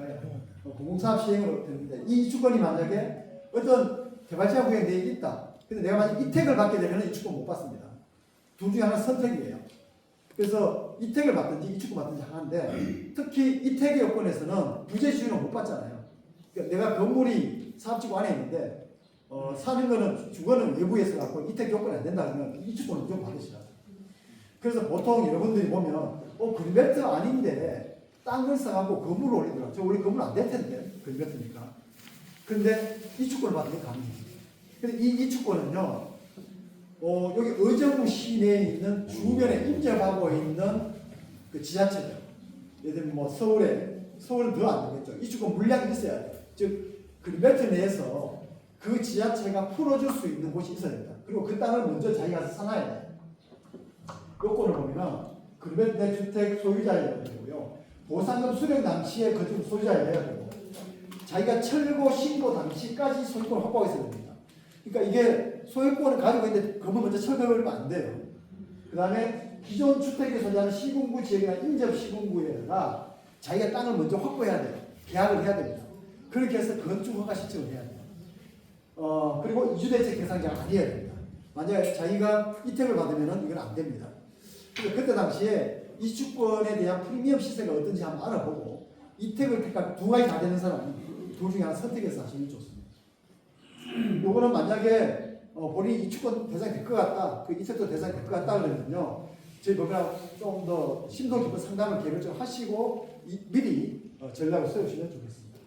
공공사업 시행으로 되는데, 이 이주권이 만약에 어떤 개발 제한 구역 내에 있다. 근데 내가 만약 이택을 받게 되면 이주권 못 받습니다. 둘 중에 하나 선택이에요. 그래서 이택을 받든지 이주권 받든지 하는데 특히 이택의 요건에서는 부재지주는 못 받잖아요. 그러니까 내가 건물이 사업지구 안에 있는데 사는 거는 주거는 외부에서 갖고 이택 요건이 안 된다 그러면 이주권을 무조건 받으시라. 그래서 보통 여러분들이 보면 그린벨트 아닌데 땅을 사갖고 건물을 올리더라고요. 저 우리 건물 안 될 텐데 그린벨트니까. 근데 이주권을 받으면 가능해요. 근데 이 이주권은요. 여기 의정부 시내에 있는 주변에 인접하고 있는 그 지자체들. 예를 들면 뭐 서울은 더 안 되겠죠. 이주권 물량이 있어야 돼요. 즉, 그린벨트 내에서 그 지자체가 풀어줄 수 있는 곳이 있어야 된다. 그리고 그 땅을 먼저 자기가 사놔야 돼요. 요건을 보면 그린벨트 내 주택 소유자여야 되고요. 보상금 수령 당시에 그 소유자여야 되고 자기가 철거 신고 당시까지 소유권을 확보하고 있어야 됩니다. 그러니까 이게 소유권을 가지고 있는데 그걸 먼저 철거하면 안 돼요. 그 다음에 기존 주택에 소재하는 시군구 지역이나 인접 시군구에다가 자기가 땅을 먼저 확보해야 돼요. 계약을 해야 됩니다. 그렇게 해서 건축허가 신청을 해야 돼요. 그리고 이주대책 대상자가 아니어야 됩니다. 만약에 자기가 이택을 받으면 이건 안 됩니다. 그래서 그때 당시에 이주권에 대한 프리미엄 시세가 어떤지 한번 알아보고 이택을 택할 두 가지 다 되는 사람은 둘 중에 하나 선택해서 하시는 게 좋습니다. 요거는 만약에 본인이 이주권 대상이 될 것 같다, 그 이택도 대상이 될 것 같다 그러면요, 저희 법이랑 좀 더 심도 깊은 상담을 개별적으로 하시고 미리 전략을 세우시면 좋겠습니다.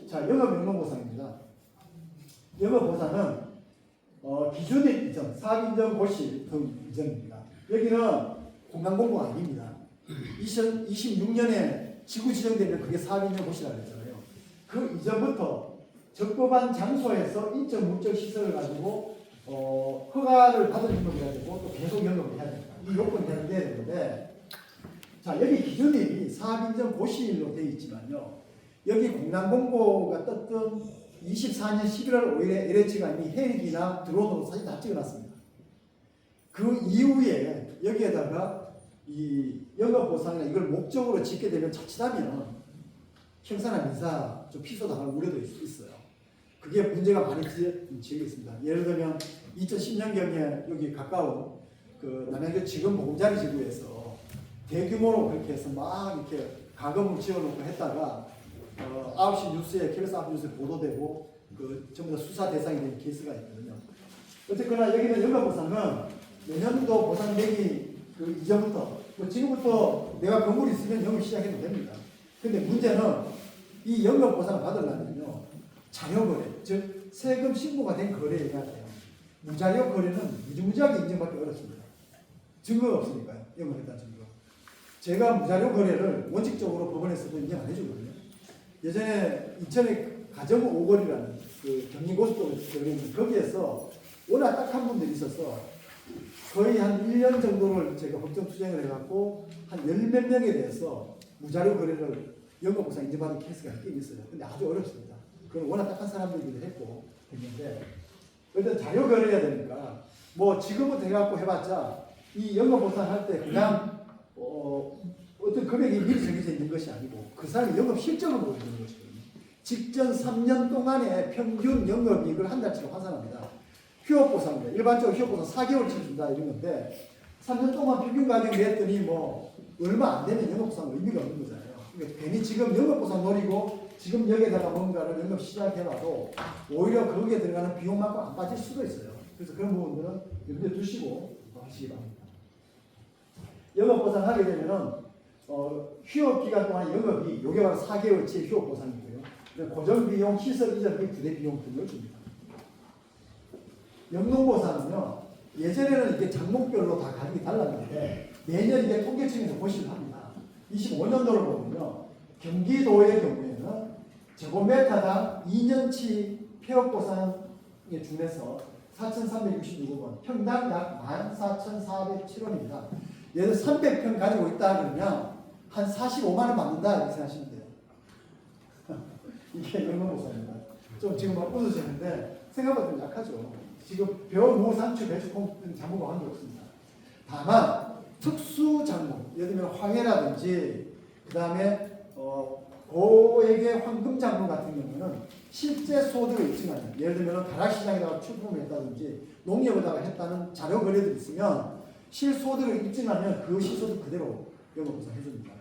자, 영업 영농보상입니다. 영업보상은 기준일 이전, 사업 인정 고시 등 이전입니다. 여기는 공간공고가 아닙니다. 2026년에 지구 지정되면 그게 사업 인정 고시라고 했잖아요. 그 이전부터 적법한 장소에서 인적 물적 시설을 가지고 허가를 받은 영업을 해야 되고 또 계속 영업을 해야 됩니다. 이 요건이 돼야 되는데, 자, 여기 기준일이 사업 인정 고시일로 되어 있지만요. 여기 공단공고가 떴던 24년 11월 5일에 LH가 이미 헬기나 드론으로 사진 다 찍어놨습니다. 그 이후에 여기에다가 이 영업보상이나 이걸 목적으로 짓게 되면 자칫하면 형사나 민사 좀 피소당할 우려도 있어요. 그게 문제가 많이 지어있습니다. 예를 들면 2010년경에 여기 가까운 그 남양주 지금 보금자리 지구에서 대규모로 그렇게 해서 막 이렇게 가금을 지어놓고 했다가 9시 뉴스에 KBS 9시 뉴스에 보도되고 그 전부 다 수사 대상이 된 케이스가 있거든요. 어쨌거나 여기는 영업보상은 내년도 보상되기 그 이전부터 지금부터 내가 건물이 있으면 영업 시작해도 됩니다. 근데 문제는 이 영업보상을 받으려면요 자료거래, 즉 세금 신고가 된 거래해야 돼요. 무자료 거래는 무지무지하게 인정받기 어렵습니다. 증거가 없으니까요. 영업했다는 증거. 제가 무자료 거래를 원칙적으로 법원에서도 인정 안 해주거든요. 예전에 인천의 가정 오거리라는 그 경리고속도로 거리인데 거기에서 워낙 딱한 분들이 있어서 거의 한 1년 정도를 제가 법정 투쟁을 해갖고 한 열 몇 명에 대해서 무자료 거래를 영업보상 인정받은 케이스가 있긴 있어요. 근데 아주 어렵습니다. 그건 워낙 딱한 사람들이기도 했고 했는데 일단 자료 거래해야 되니까 뭐 지금부터 해갖고 해봤자 이 영업보상 할 때 그냥 어떤 금액이 미리 정해져 있는 것이 아니고 그 사람이 영업 실적을 보여주는 것이거든요. 직전 3년 동안의 평균 영업이익을 한 달치로 환산합니다. 휴업보상입니다. 일반적으로 휴업보상 4개월치 준다 이런 건데 3년 동안 평균 가격 냈더니 뭐 얼마 안 되면 영업보상 의미가 없는 거잖아요. 그러니까 괜히 지금 영업보상 노리고 지금 여기에다가 뭔가를 영업 시작해봐도 오히려 거기에 들어가는 비용만큼 안 빠질 수도 있어요. 그래서 그런 부분들은 염두에 두시고 하시기 바랍니다. 영업보상 하게 되면은 휴업 기간 동안 영업이 요게 바로 4개월치 휴업 보상이고요. 고정 비용, 시설 이전비, 부대 비용 등을 줍니다. 영농보상은요 예전에는 이게 장목별로 다 가격이 달랐는데 매년 이게 통계청에서 고시를 합니다. 25년도를 보면요 경기도의 경우에는 제곱미터당 2년치 폐업보상에 준해서 4,366원, 평당 약 14,407원입니다. 예를 들어 300평 가지고 있다 그러면 한 45만 원 받는다 이렇게 생각하시면 돼요. 이게 영농보상입니다. 좀 지금 막 웃으시는데 생각보다 좀 약하죠. 지금 벼, 무, 상추, 배추, 콩 작물과 관계없습니다. 다만 특수 작물, 예를 들면 황해라든지 그 다음에 고액의 황금 작물 같은 경우는 실제 소득을 입증하는, 예를 들면 가락시장에다가 출품을 했다든지 농협에다가 했다는 자료 거래들이 있으면 실소득을 입증하면 그 실소득 그대로 영업보상 해줍니다.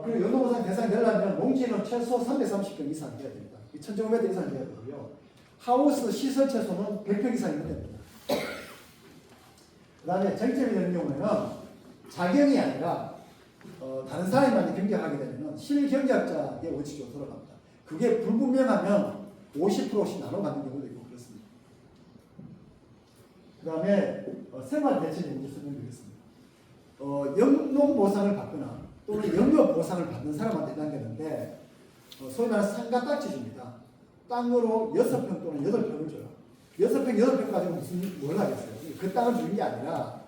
그리고 영업보상 대상이 되려면 농지는 최소 330평 이상 돼야 됩니다. 1,000제곱미터 이상 돼야 되고요. 하우스 시설 최소는 100평 이상이면 됩니다. 그 다음에 쟁점이 되는 경우에는 자경이 아니라 다른 사람이 경쟁하게 되면 실경제학자의 원칙으로 돌아갑니다. 그게 불분명하면 50%씩 나눠 갖는 경우도 있고 그렇습니다. 그 다음에 생활대책에 문제 설명드리겠습니다. 영농보상을 받거나 또는 영업보상을 받는 사람한테 해당되는데 소위 말하는 상가 딱지 줍니다. 땅으로 6평 또는 8평을 줘요. 6평, 8평 가지고 뭘 하겠어요? 그 땅을 주는 게 아니라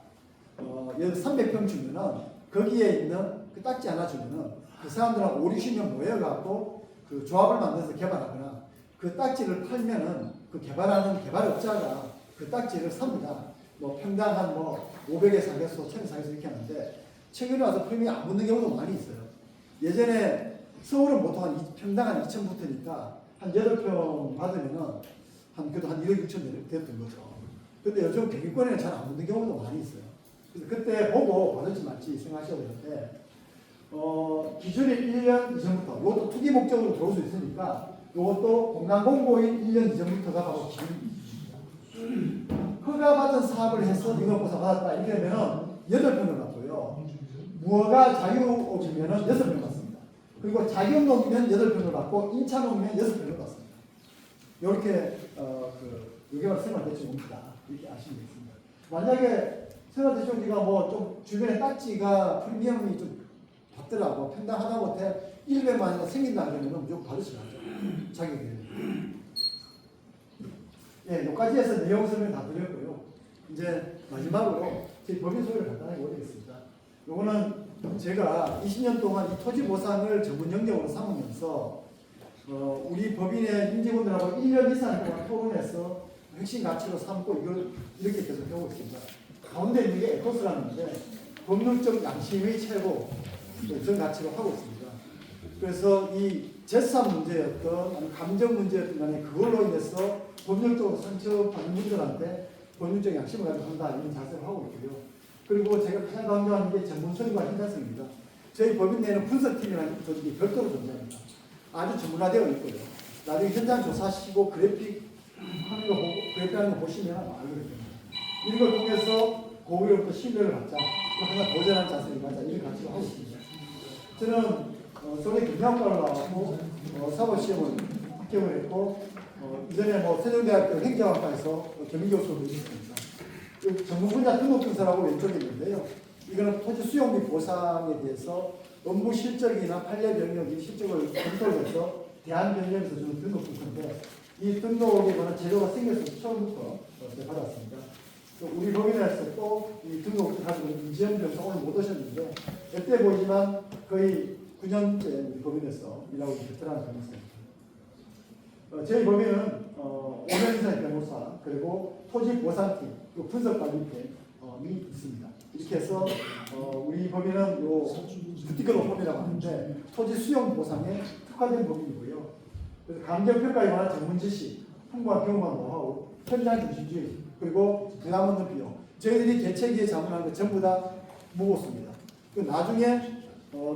예를 들어 300평 주면은 거기에 있는 그 딱지 하나 주면은 그 사람들하고 5, 60년 모여갖고 그 조합을 만들어서 개발하거나 그 딱지를 팔면은 그 개발하는 개발업자가 그 딱지를 삽니다. 뭐 평당 한 뭐 500에서 400소, 1000에서 이렇게 하는데 최근에 와서 프리미엄이 안 붙는 경우도 많이 있어요. 예전에 서울은 보통 한 평당 한 2,000부터니까 한 8평 받으면은 그래도 한 1억 6천 됐던 거죠. 근데 요즘 경기권에는 잘 안 붙는 경우도 많이 있어요. 그래서 그때 보고 받을지 말지 생각하셔야 되는데, 기준이 1년 이전부터, 이것도 투기 목적으로 들어올 수 있으니까, 이것도 공단공고일 1년 이전부터가 바로 기준입니다. 허가받은 사업을 해서 영업보상 받았다. 이렇게 되면은 8평을 받고요. 무허가 자유업이면은 6평 받습니다. 그리고 자격농이면 8평을 받고 임차농이면 6평을 받습니다. 이렇게 이게 바로 생활대출입니다. 이렇게 아시면 되겠습니다. 만약에 생활대출비가 뭐 좀 주변에 딱지가 프리미엄이 좀 받더라고 평당하다 못해 100만 원이나 생긴다 그러면 무조건 받으셔야죠. 자격이. 예, 여기까지 해서 내용 설명 다 드렸고요. 이제 마지막으로 제 법인 소개를 간단하게 올리겠습니다. 요거는 제가 20년 동안 이 토지 보상을 전문 영역으로 삼으면서 우리 법인의 임직원들하고 1년 이상 동안 토론해서 핵심 가치로 삼고 이걸 이렇게 계속 해오고 있습니다. 가운데 있는 게 에토스라는 건데 법률적 양심의 최고 전 가치로 하고 있습니다. 그래서 이 재산 문제였던 아니면 감정 문제였던 간에 그걸로 인해서 법률적으로 상처받는 분들한테 법률적 양심을 가지고 한다 이런 자세를 하고 있고요. 그리고 제가 가장 강조하는 게 전문성과 현장성입니다. 저희 법인 내에는 분석팀이라는 조직이 별도로 존재합니다. 아주 전문화되어 있고요. 나중에 현장 조사하시고 그래픽 하는 거 보고 그래픽하는 거 보시면 알게 됩니다. 이런 걸 통해서 고객으로부터 신뢰를 받자, 항상 도전하는 자세를 가자 이런 가치로 하고 있습니다. 저는 서울대 경영학과를 나왔고 사법시험을 합격을 했고 이전에 세종대학교 행정학과에서 겸임교수로 있었습니다. 전문 분야 등록증서라고 왼쪽에 있는데요. 이거는 토지 수용 및 보상에 대해서 업무 실적이나 판례 병력이 실적을 검토해서 대한변협에서 주는 등록증서인데 이 등록에 관한 제도가 생겨서 처음부터 받았습니다. 우리 법인에서 또 이 등록증 가지고 임지연 변호사 오늘 못 오셨는데 이때 보이지만 거의 9년째 우리 법인에서 일하고 있는 베테랑 변호사입니다. 저희 법인은 5년 이상의 변호사 그리고 토지 보상팀 그리고 분석관리팀이 있습니다. 이렇게 해서 우리 법인은 요 부티크로 법이라고 하는데 토지 수용 보상에 특화된 법인이고요. 그래서 감정평가에 관한 전문 지식, 풍부한 경험과 노하우, 현장 중심주의 그리고 부담 없는 비용 저희들이 대책위에 자문하는 거 전부 다 모았습니다. 나중에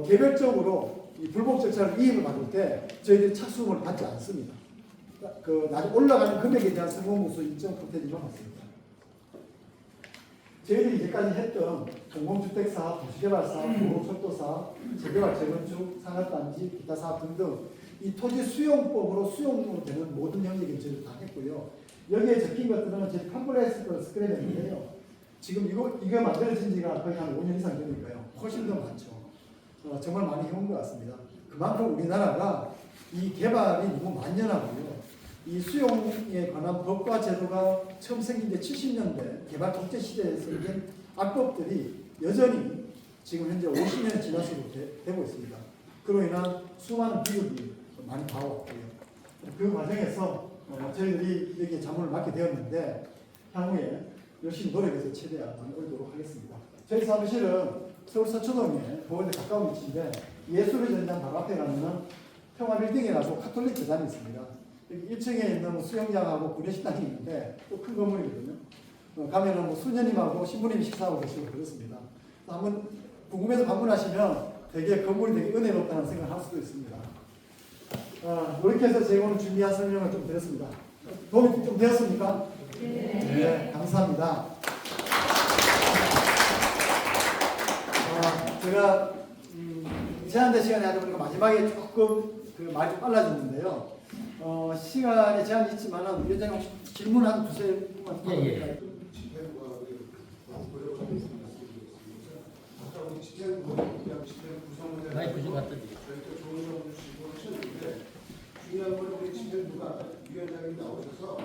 개별적으로 이 불법 절차를 이행을 받을 때 저희들이 착수금을 받지 않습니다. 나중에 올라가는 금액에 대한 성공무수 일정 프로테지만 받습니다. 저희들이 이제까지 했던 공공주택사업, 도시개발사업, 도로철도사업, 재개발, 재건축, 상업단지, 기타 사업 등등 이 토지 수용법으로 수용으로 되는 모든 영역을 저희들 다 했고요. 여기에 적힌 것들은 제 팜플렛을 스크랩했는데요. 지금 이거 만들어진 지가 거의 한 5년 이상 되니까요. 훨씬 더 많죠. 정말 많이 해온 것 같습니다. 그만큼 우리나라가 이 개발이 너무 만연하고요. 이 수용에 관한 법과 제도가 처음 생긴 게 70년대 개발 독재 시대에 생긴 악법들이 여전히 지금 현재 50년 지나서도 되고 있습니다. 그로 인한 수많은 비극이 많이 봐왔고요. 그 과정에서 저희들이 여기에 자문을 맡게 되었는데 향후에 열심히 노력해서 최대한 올리도록 하겠습니다. 저희 사무실은 서울 서초동에 보건대 가까운 위치인데 예술의 전당 바로 앞에 가면은 평화빌딩이라고 카톨릭 재단이 있습니다. 여기 1층에 있는 수영장하고 구내식당이 있는데 또 큰 건물이거든요. 가면은 수녀님하고 신부님이 식사하고 계시고 그렇습니다. 한번 궁금해서 방문하시면 되게 건물이 되게 은혜롭다는 생각을 할 수도 있습니다. 이렇게 해서 제가 오늘 준비한 설명을 좀 드렸습니다. 도움이 좀 되었습니까? 네, 감사합니다. 제가 제한된 시간이 하다 보니까 마지막에 조금 말이 좀 빨라졌는데요. 시간에 제한이 있지만은 위원장님 혹시 질문 한 두세 분만 예. 마이크 좀 갖다 주세요. 좋은 정보 주시고 하셨는데 중요한 건 우리 집행부가 위원장님 나오셔서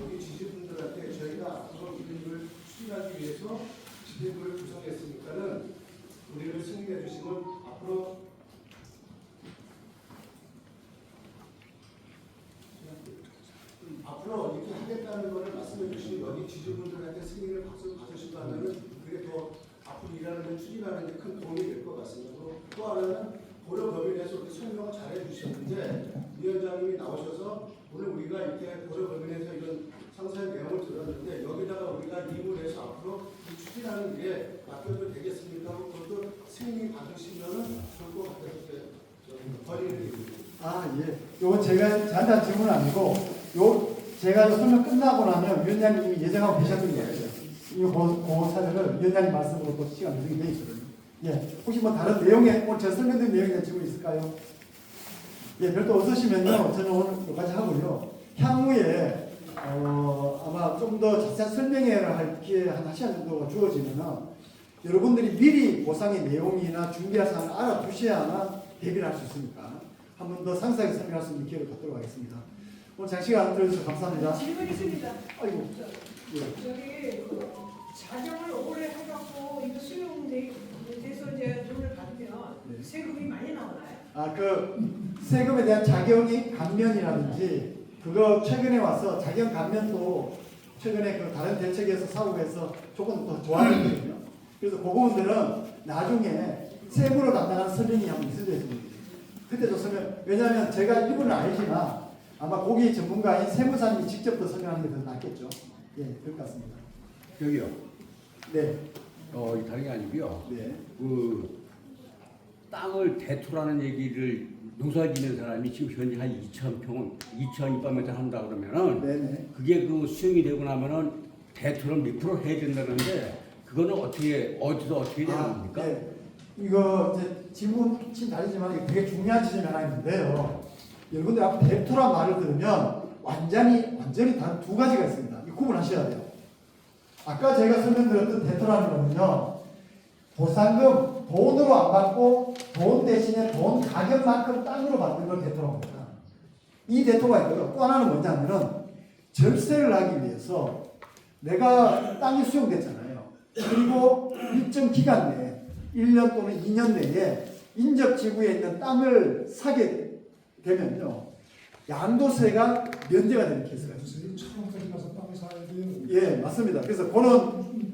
여기 지지분들한테 저희가 앞으로 이런 일을 추진하기 위해서 집행부를 구성했으니까는 우리를 승인해 주시면 앞으로 이렇게 하겠다는 것을 말씀해 주시면 여기 지지분들한테 승인을 받으시고 하면은 그게 더 앞으로 일하는 데 추진하는 데 큰 도움이 될 것 같습니다. 또 하나는 고려법인에서 이렇게 설명을 잘 해주셨는데 위원장님이 나오셔서 오늘 우리가 이렇게 고려법인에서 이런 상세한 내용을 들었는데 여기다가 우리가 이문해서 앞으로 이 추진하는 일에 맡겨도 되겠습니까? 그것도 승인이 받으시면은 좋을 것 같아서 버리는 일입니다. 예. 요건 제가 저한테 질문 아니고 제가 설명 끝나고 나면 위원장님이 예정하고 계셨던 거예요. 이 사례를 위원장님 말씀으로 또 시간 조정이 되어 있거든요. 예. 혹시 다른 내용에 오늘 제가 설명드린 내용에 대한 질문 있을까요? 예, 별도 없으시면요, 저는 오늘 여기까지 하고요. 향후에 아마 좀 더 자세한 설명회를 할 기회 한 시간 정도 주어지면은 여러분들이 미리 보상의 내용이나 준비할 사항을 알아두셔야만 대비를 할 수 있으니까 한 번 더 상세하게 설명할 수 있는 기회를 갖도록 하겠습니다. 오늘 장시간 들어주셔서 감사합니다. 질문 있습니다. 아이고, 예. 저기 그 자정을 오래 해갖고 이거 수용돼서 이제 돈을 받으면 네. 세금이 많이 나오나요? 그 세금에 대한 자격이 감면이라든지 그거 최근에 와서 자격 감면도 최근에 그 다른 대책에서 사고에서 조금 더 좋아졌거든요. 그래서 그 부분들은 나중에 세무로 담당하는 설명이 한번 있어야 됩니다. 그때 좀 설명, 왜냐하면 제가 일부는 알지만 아마 고기 전문가인 세무사님이 직접 더 설명하는 게 더 낫겠죠. 예, 그럴 것 같습니다. 여기요. 네, 다른 게 아니고요. 네, 그 땅을 대투라는 얘기를 농사 짓는 사람이 지금 현재 한 2,000평, 2,200m 한다 그러면은 네, 네. 그게 그 수용이 되고 나면은 대투를 몇 프로 해야 된다는데 그거는 어디서 어떻게 되는 겁니까? 네. 이거 이제 지문 친 다르지만 이게 되게 중요한 지점이 하나 있는데요. 여러분들 앞에 대토란 말을 들으면 완전히 다른 두 가지가 있습니다. 이 구분하셔야 돼요. 아까 제가 설명드렸던 대토라는 거는요, 보상금 돈으로 안 받고 돈 대신에 돈 가격만큼 땅으로 받는 걸 대토라고 합니다. 이 대토가 있고요. 또 하나는 뭐냐면은 절세를 하기 위해서 내가 땅이 수용됐잖아요. 그리고 일정 기간 내에 1년 또는 2년 내에 인접 지구에 있는 땅을 사게 되면요, 양도세가 면제가 되는 케이스가 있어요. 예, 맞습니다. 그래서 그는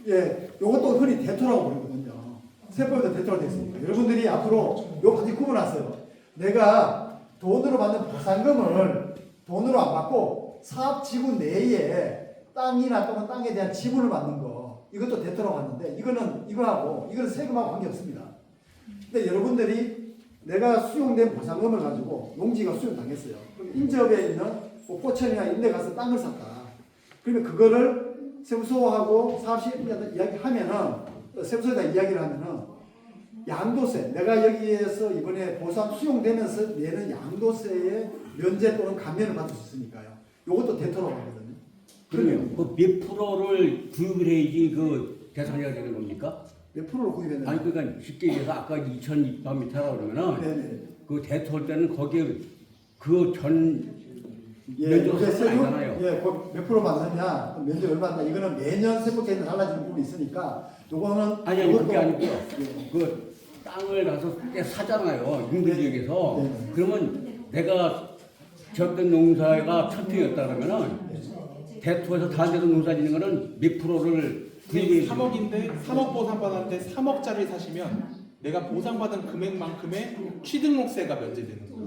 예, 요것도 흔히 대토라고 부르거든요. 세법에도 대토가 되어 있습니다. 여러분들이 앞으로 요 반드시 구분하세요. 내가 돈으로 받는 보상금을 돈으로 안 받고 사업 지구 내에 땅이나 또는 땅에 대한 지분을 받는 거, 이것도 대토라고 하는데 이거는 세금하고 관계없습니다. 근데 여러분들이 내가 수용된 보상금을 가지고 농지가 수용당했어요. 그럼 인접에 있는 뭐 포천이나 인데 가서 땅을 샀다. 그러면 그거를 세무서하고 사업시에다 이야기하면은, 세무서에다 이야기를 하면은 양도세, 내가 여기에서 이번에 보상 수용되면서 내는 양도세의 면제 또는 감면을 받을 수 있으니까요. 이것도 대토라고 하거든요. 그러면 그 몇 프로를 구입을 해야지 그 대상자가 되는 겁니까? 몇 프로를 구입했는지. 아니 그러니까 쉽게 얘기해서 아까 2,200m라고 그러면은 네네. 그 대투할 때는 거기에 그전 예, 면적은 요새 세금, 아니잖아요. 예, 몇 프로 받느냐, 면적 얼마 받느냐, 이거는 매년 세법에는 달라지는 부분이 있으니까, 요거는. 아니 그게 아니고요. 예. 그 땅을 가서 사잖아요. 인근 지역에서. 네. 그러면 내가 지었던 농사가 1,000평이었다 그러면은 대투에서 다른 데서 농사 짓는 거는 몇 프로를 구입해 3억인데 3억 보상받았는데 3억짜리 사시면 내가 보상받은 금액만큼의 취등록세가 면제되는 거예요.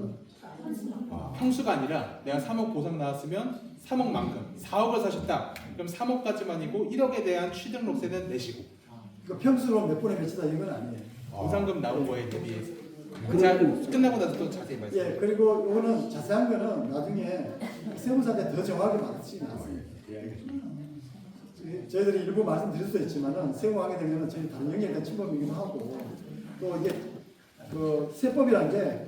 평수가 아니라 내가 3억 보상 나왔으면 3억만큼, 4억을 사셨다. 그럼 3억까지만이고 1억에 대한 취등록세는 내시고. 그러니까 평수로 몇 분에 몇이다 이건 아니에요. 보상금 나온 거에 대비해서. 그냥 끝나고 나서 또 자세히 말씀해 예, 그리고 요거는 자세한 거는 나중에 세무사한테 더 정확하게 말씀이 나와요. 저희들이 일부 말씀드릴 수도 있지만은 세무하게 되면은 저희 다른 영역에 대한 침범이기도 하고, 또 이게 그 세법이라는 게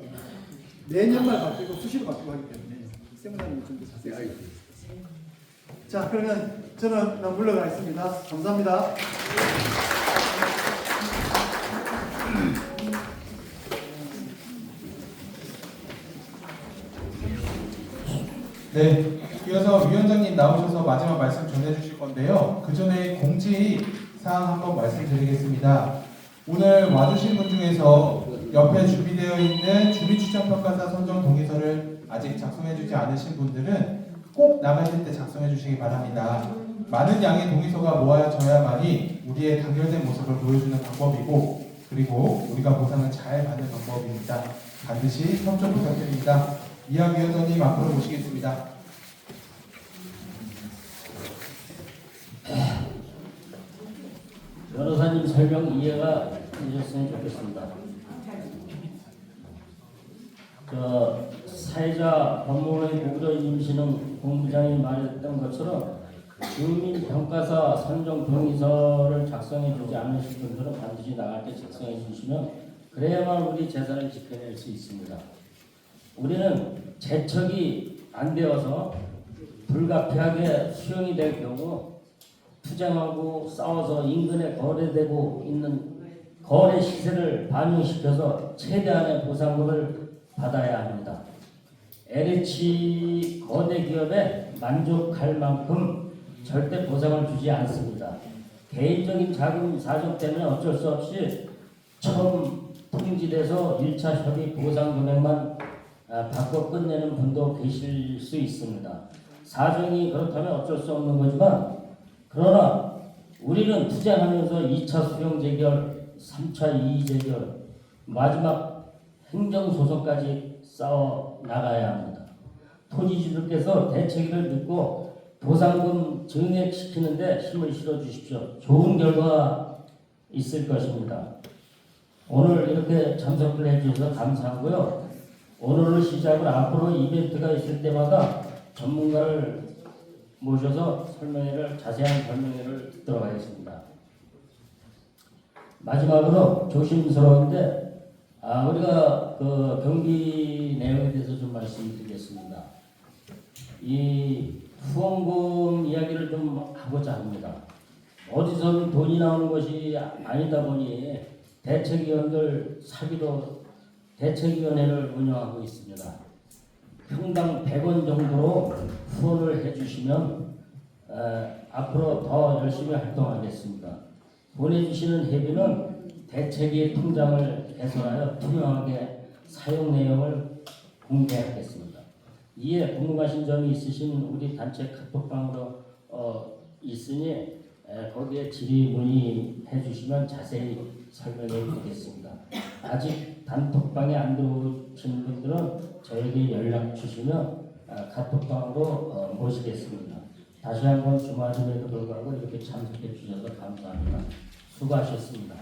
매년만 바뀌고 수시로 바뀌고 하기 때문에 세무사님이 좀 더 자세히 알려주세요. 자, 그러면 저는 물러가겠습니다. 감사합니다. 네, 이어서 위원장님 나오셔서 마지막 말씀 전해주실 건데요. 그 전에 공지 사항 한번 말씀드리겠습니다. 오늘 와주신 분 중에서 옆에 준비되어 있는 주민추천평가사 선정 동의서를 아직 작성해주지 않으신 분들은 꼭 나가실 때 작성해주시기 바랍니다. 많은 양의 동의서가 모아져야만이 우리의 단결된 모습을 보여주는 방법이고, 그리고 우리가 보상을 잘 받는 방법입니다. 반드시 협조 부탁드립니다. 이학 위원장님 앞으로 모시겠습니다. 변호사님 설명 이해가 되셨으면 좋겠습니다. 사회자 법무부의 고구려 임시는 본부장이 말했던 것처럼 주민평가사 선정 동의서를 작성해 주지 않으실 분들은 반드시 나갈 때 작성해 주시면 그래야만 우리 재산을 지켜낼 수 있습니다. 우리는 재척이 안 되어서 불가피하게 수용이 될 경우 투쟁하고 싸워서 인근에 거래되고 있는 거래 시세를 반영시켜서 최대한의 보상금을 받아야 합니다. LH 거대 기업에 만족할 만큼 절대 보상을 주지 않습니다. 개인적인 자금 사정 때문에 어쩔 수 없이 처음 통지돼서 1차 협의 보상 금액만 받고 끝내는 분도 계실 수 있습니다. 사정이 그렇다면 어쩔 수 없는 거지만, 그러나 우리는 투쟁하면서 2차 수령 재결, 3차 이의 재결, 마지막 행정소송까지 싸워 나가야 합니다. 토지주들께서 대책을 듣고 보상금 증액시키는데 힘을 실어 주십시오. 좋은 결과 있을 것입니다. 오늘 이렇게 참석을 해주셔서 감사하고요. 오늘을 시작으로 앞으로 이벤트가 있을 때마다 전문가를 모셔서 자세한 설명회를 듣도록 하겠습니다. 마지막으로 조심스러운데 우리가 그 경비 내용에 대해서 좀 말씀드리겠습니다. 이 후원금 이야기를 좀 하고자 합니다. 어디서는 돈이 나오는 것이 아니다 보니 대책위원들 사기로 대책위원회를 운영하고 있습니다. 평당 100원 정도로 후원을 해주시면 앞으로 더 열심히 활동하겠습니다. 보내주시는 회비는 대책위 통장을 개설하여 투명하게 사용 내용을 공개하겠습니다. 이에 궁금하신 점이 있으신 우리 단체 카톡방으로 있으니 거기에 질의문의 해주시면 자세히 설명해 드리겠습니다. 아직 단톡방에 안 들어오신 분들은 저에게 연락 주시면 카톡방으로 모시겠습니다. 다시 한번 주말임에도 불구하고 이렇게 참석해 주셔서 감사합니다. 수고하셨습니다.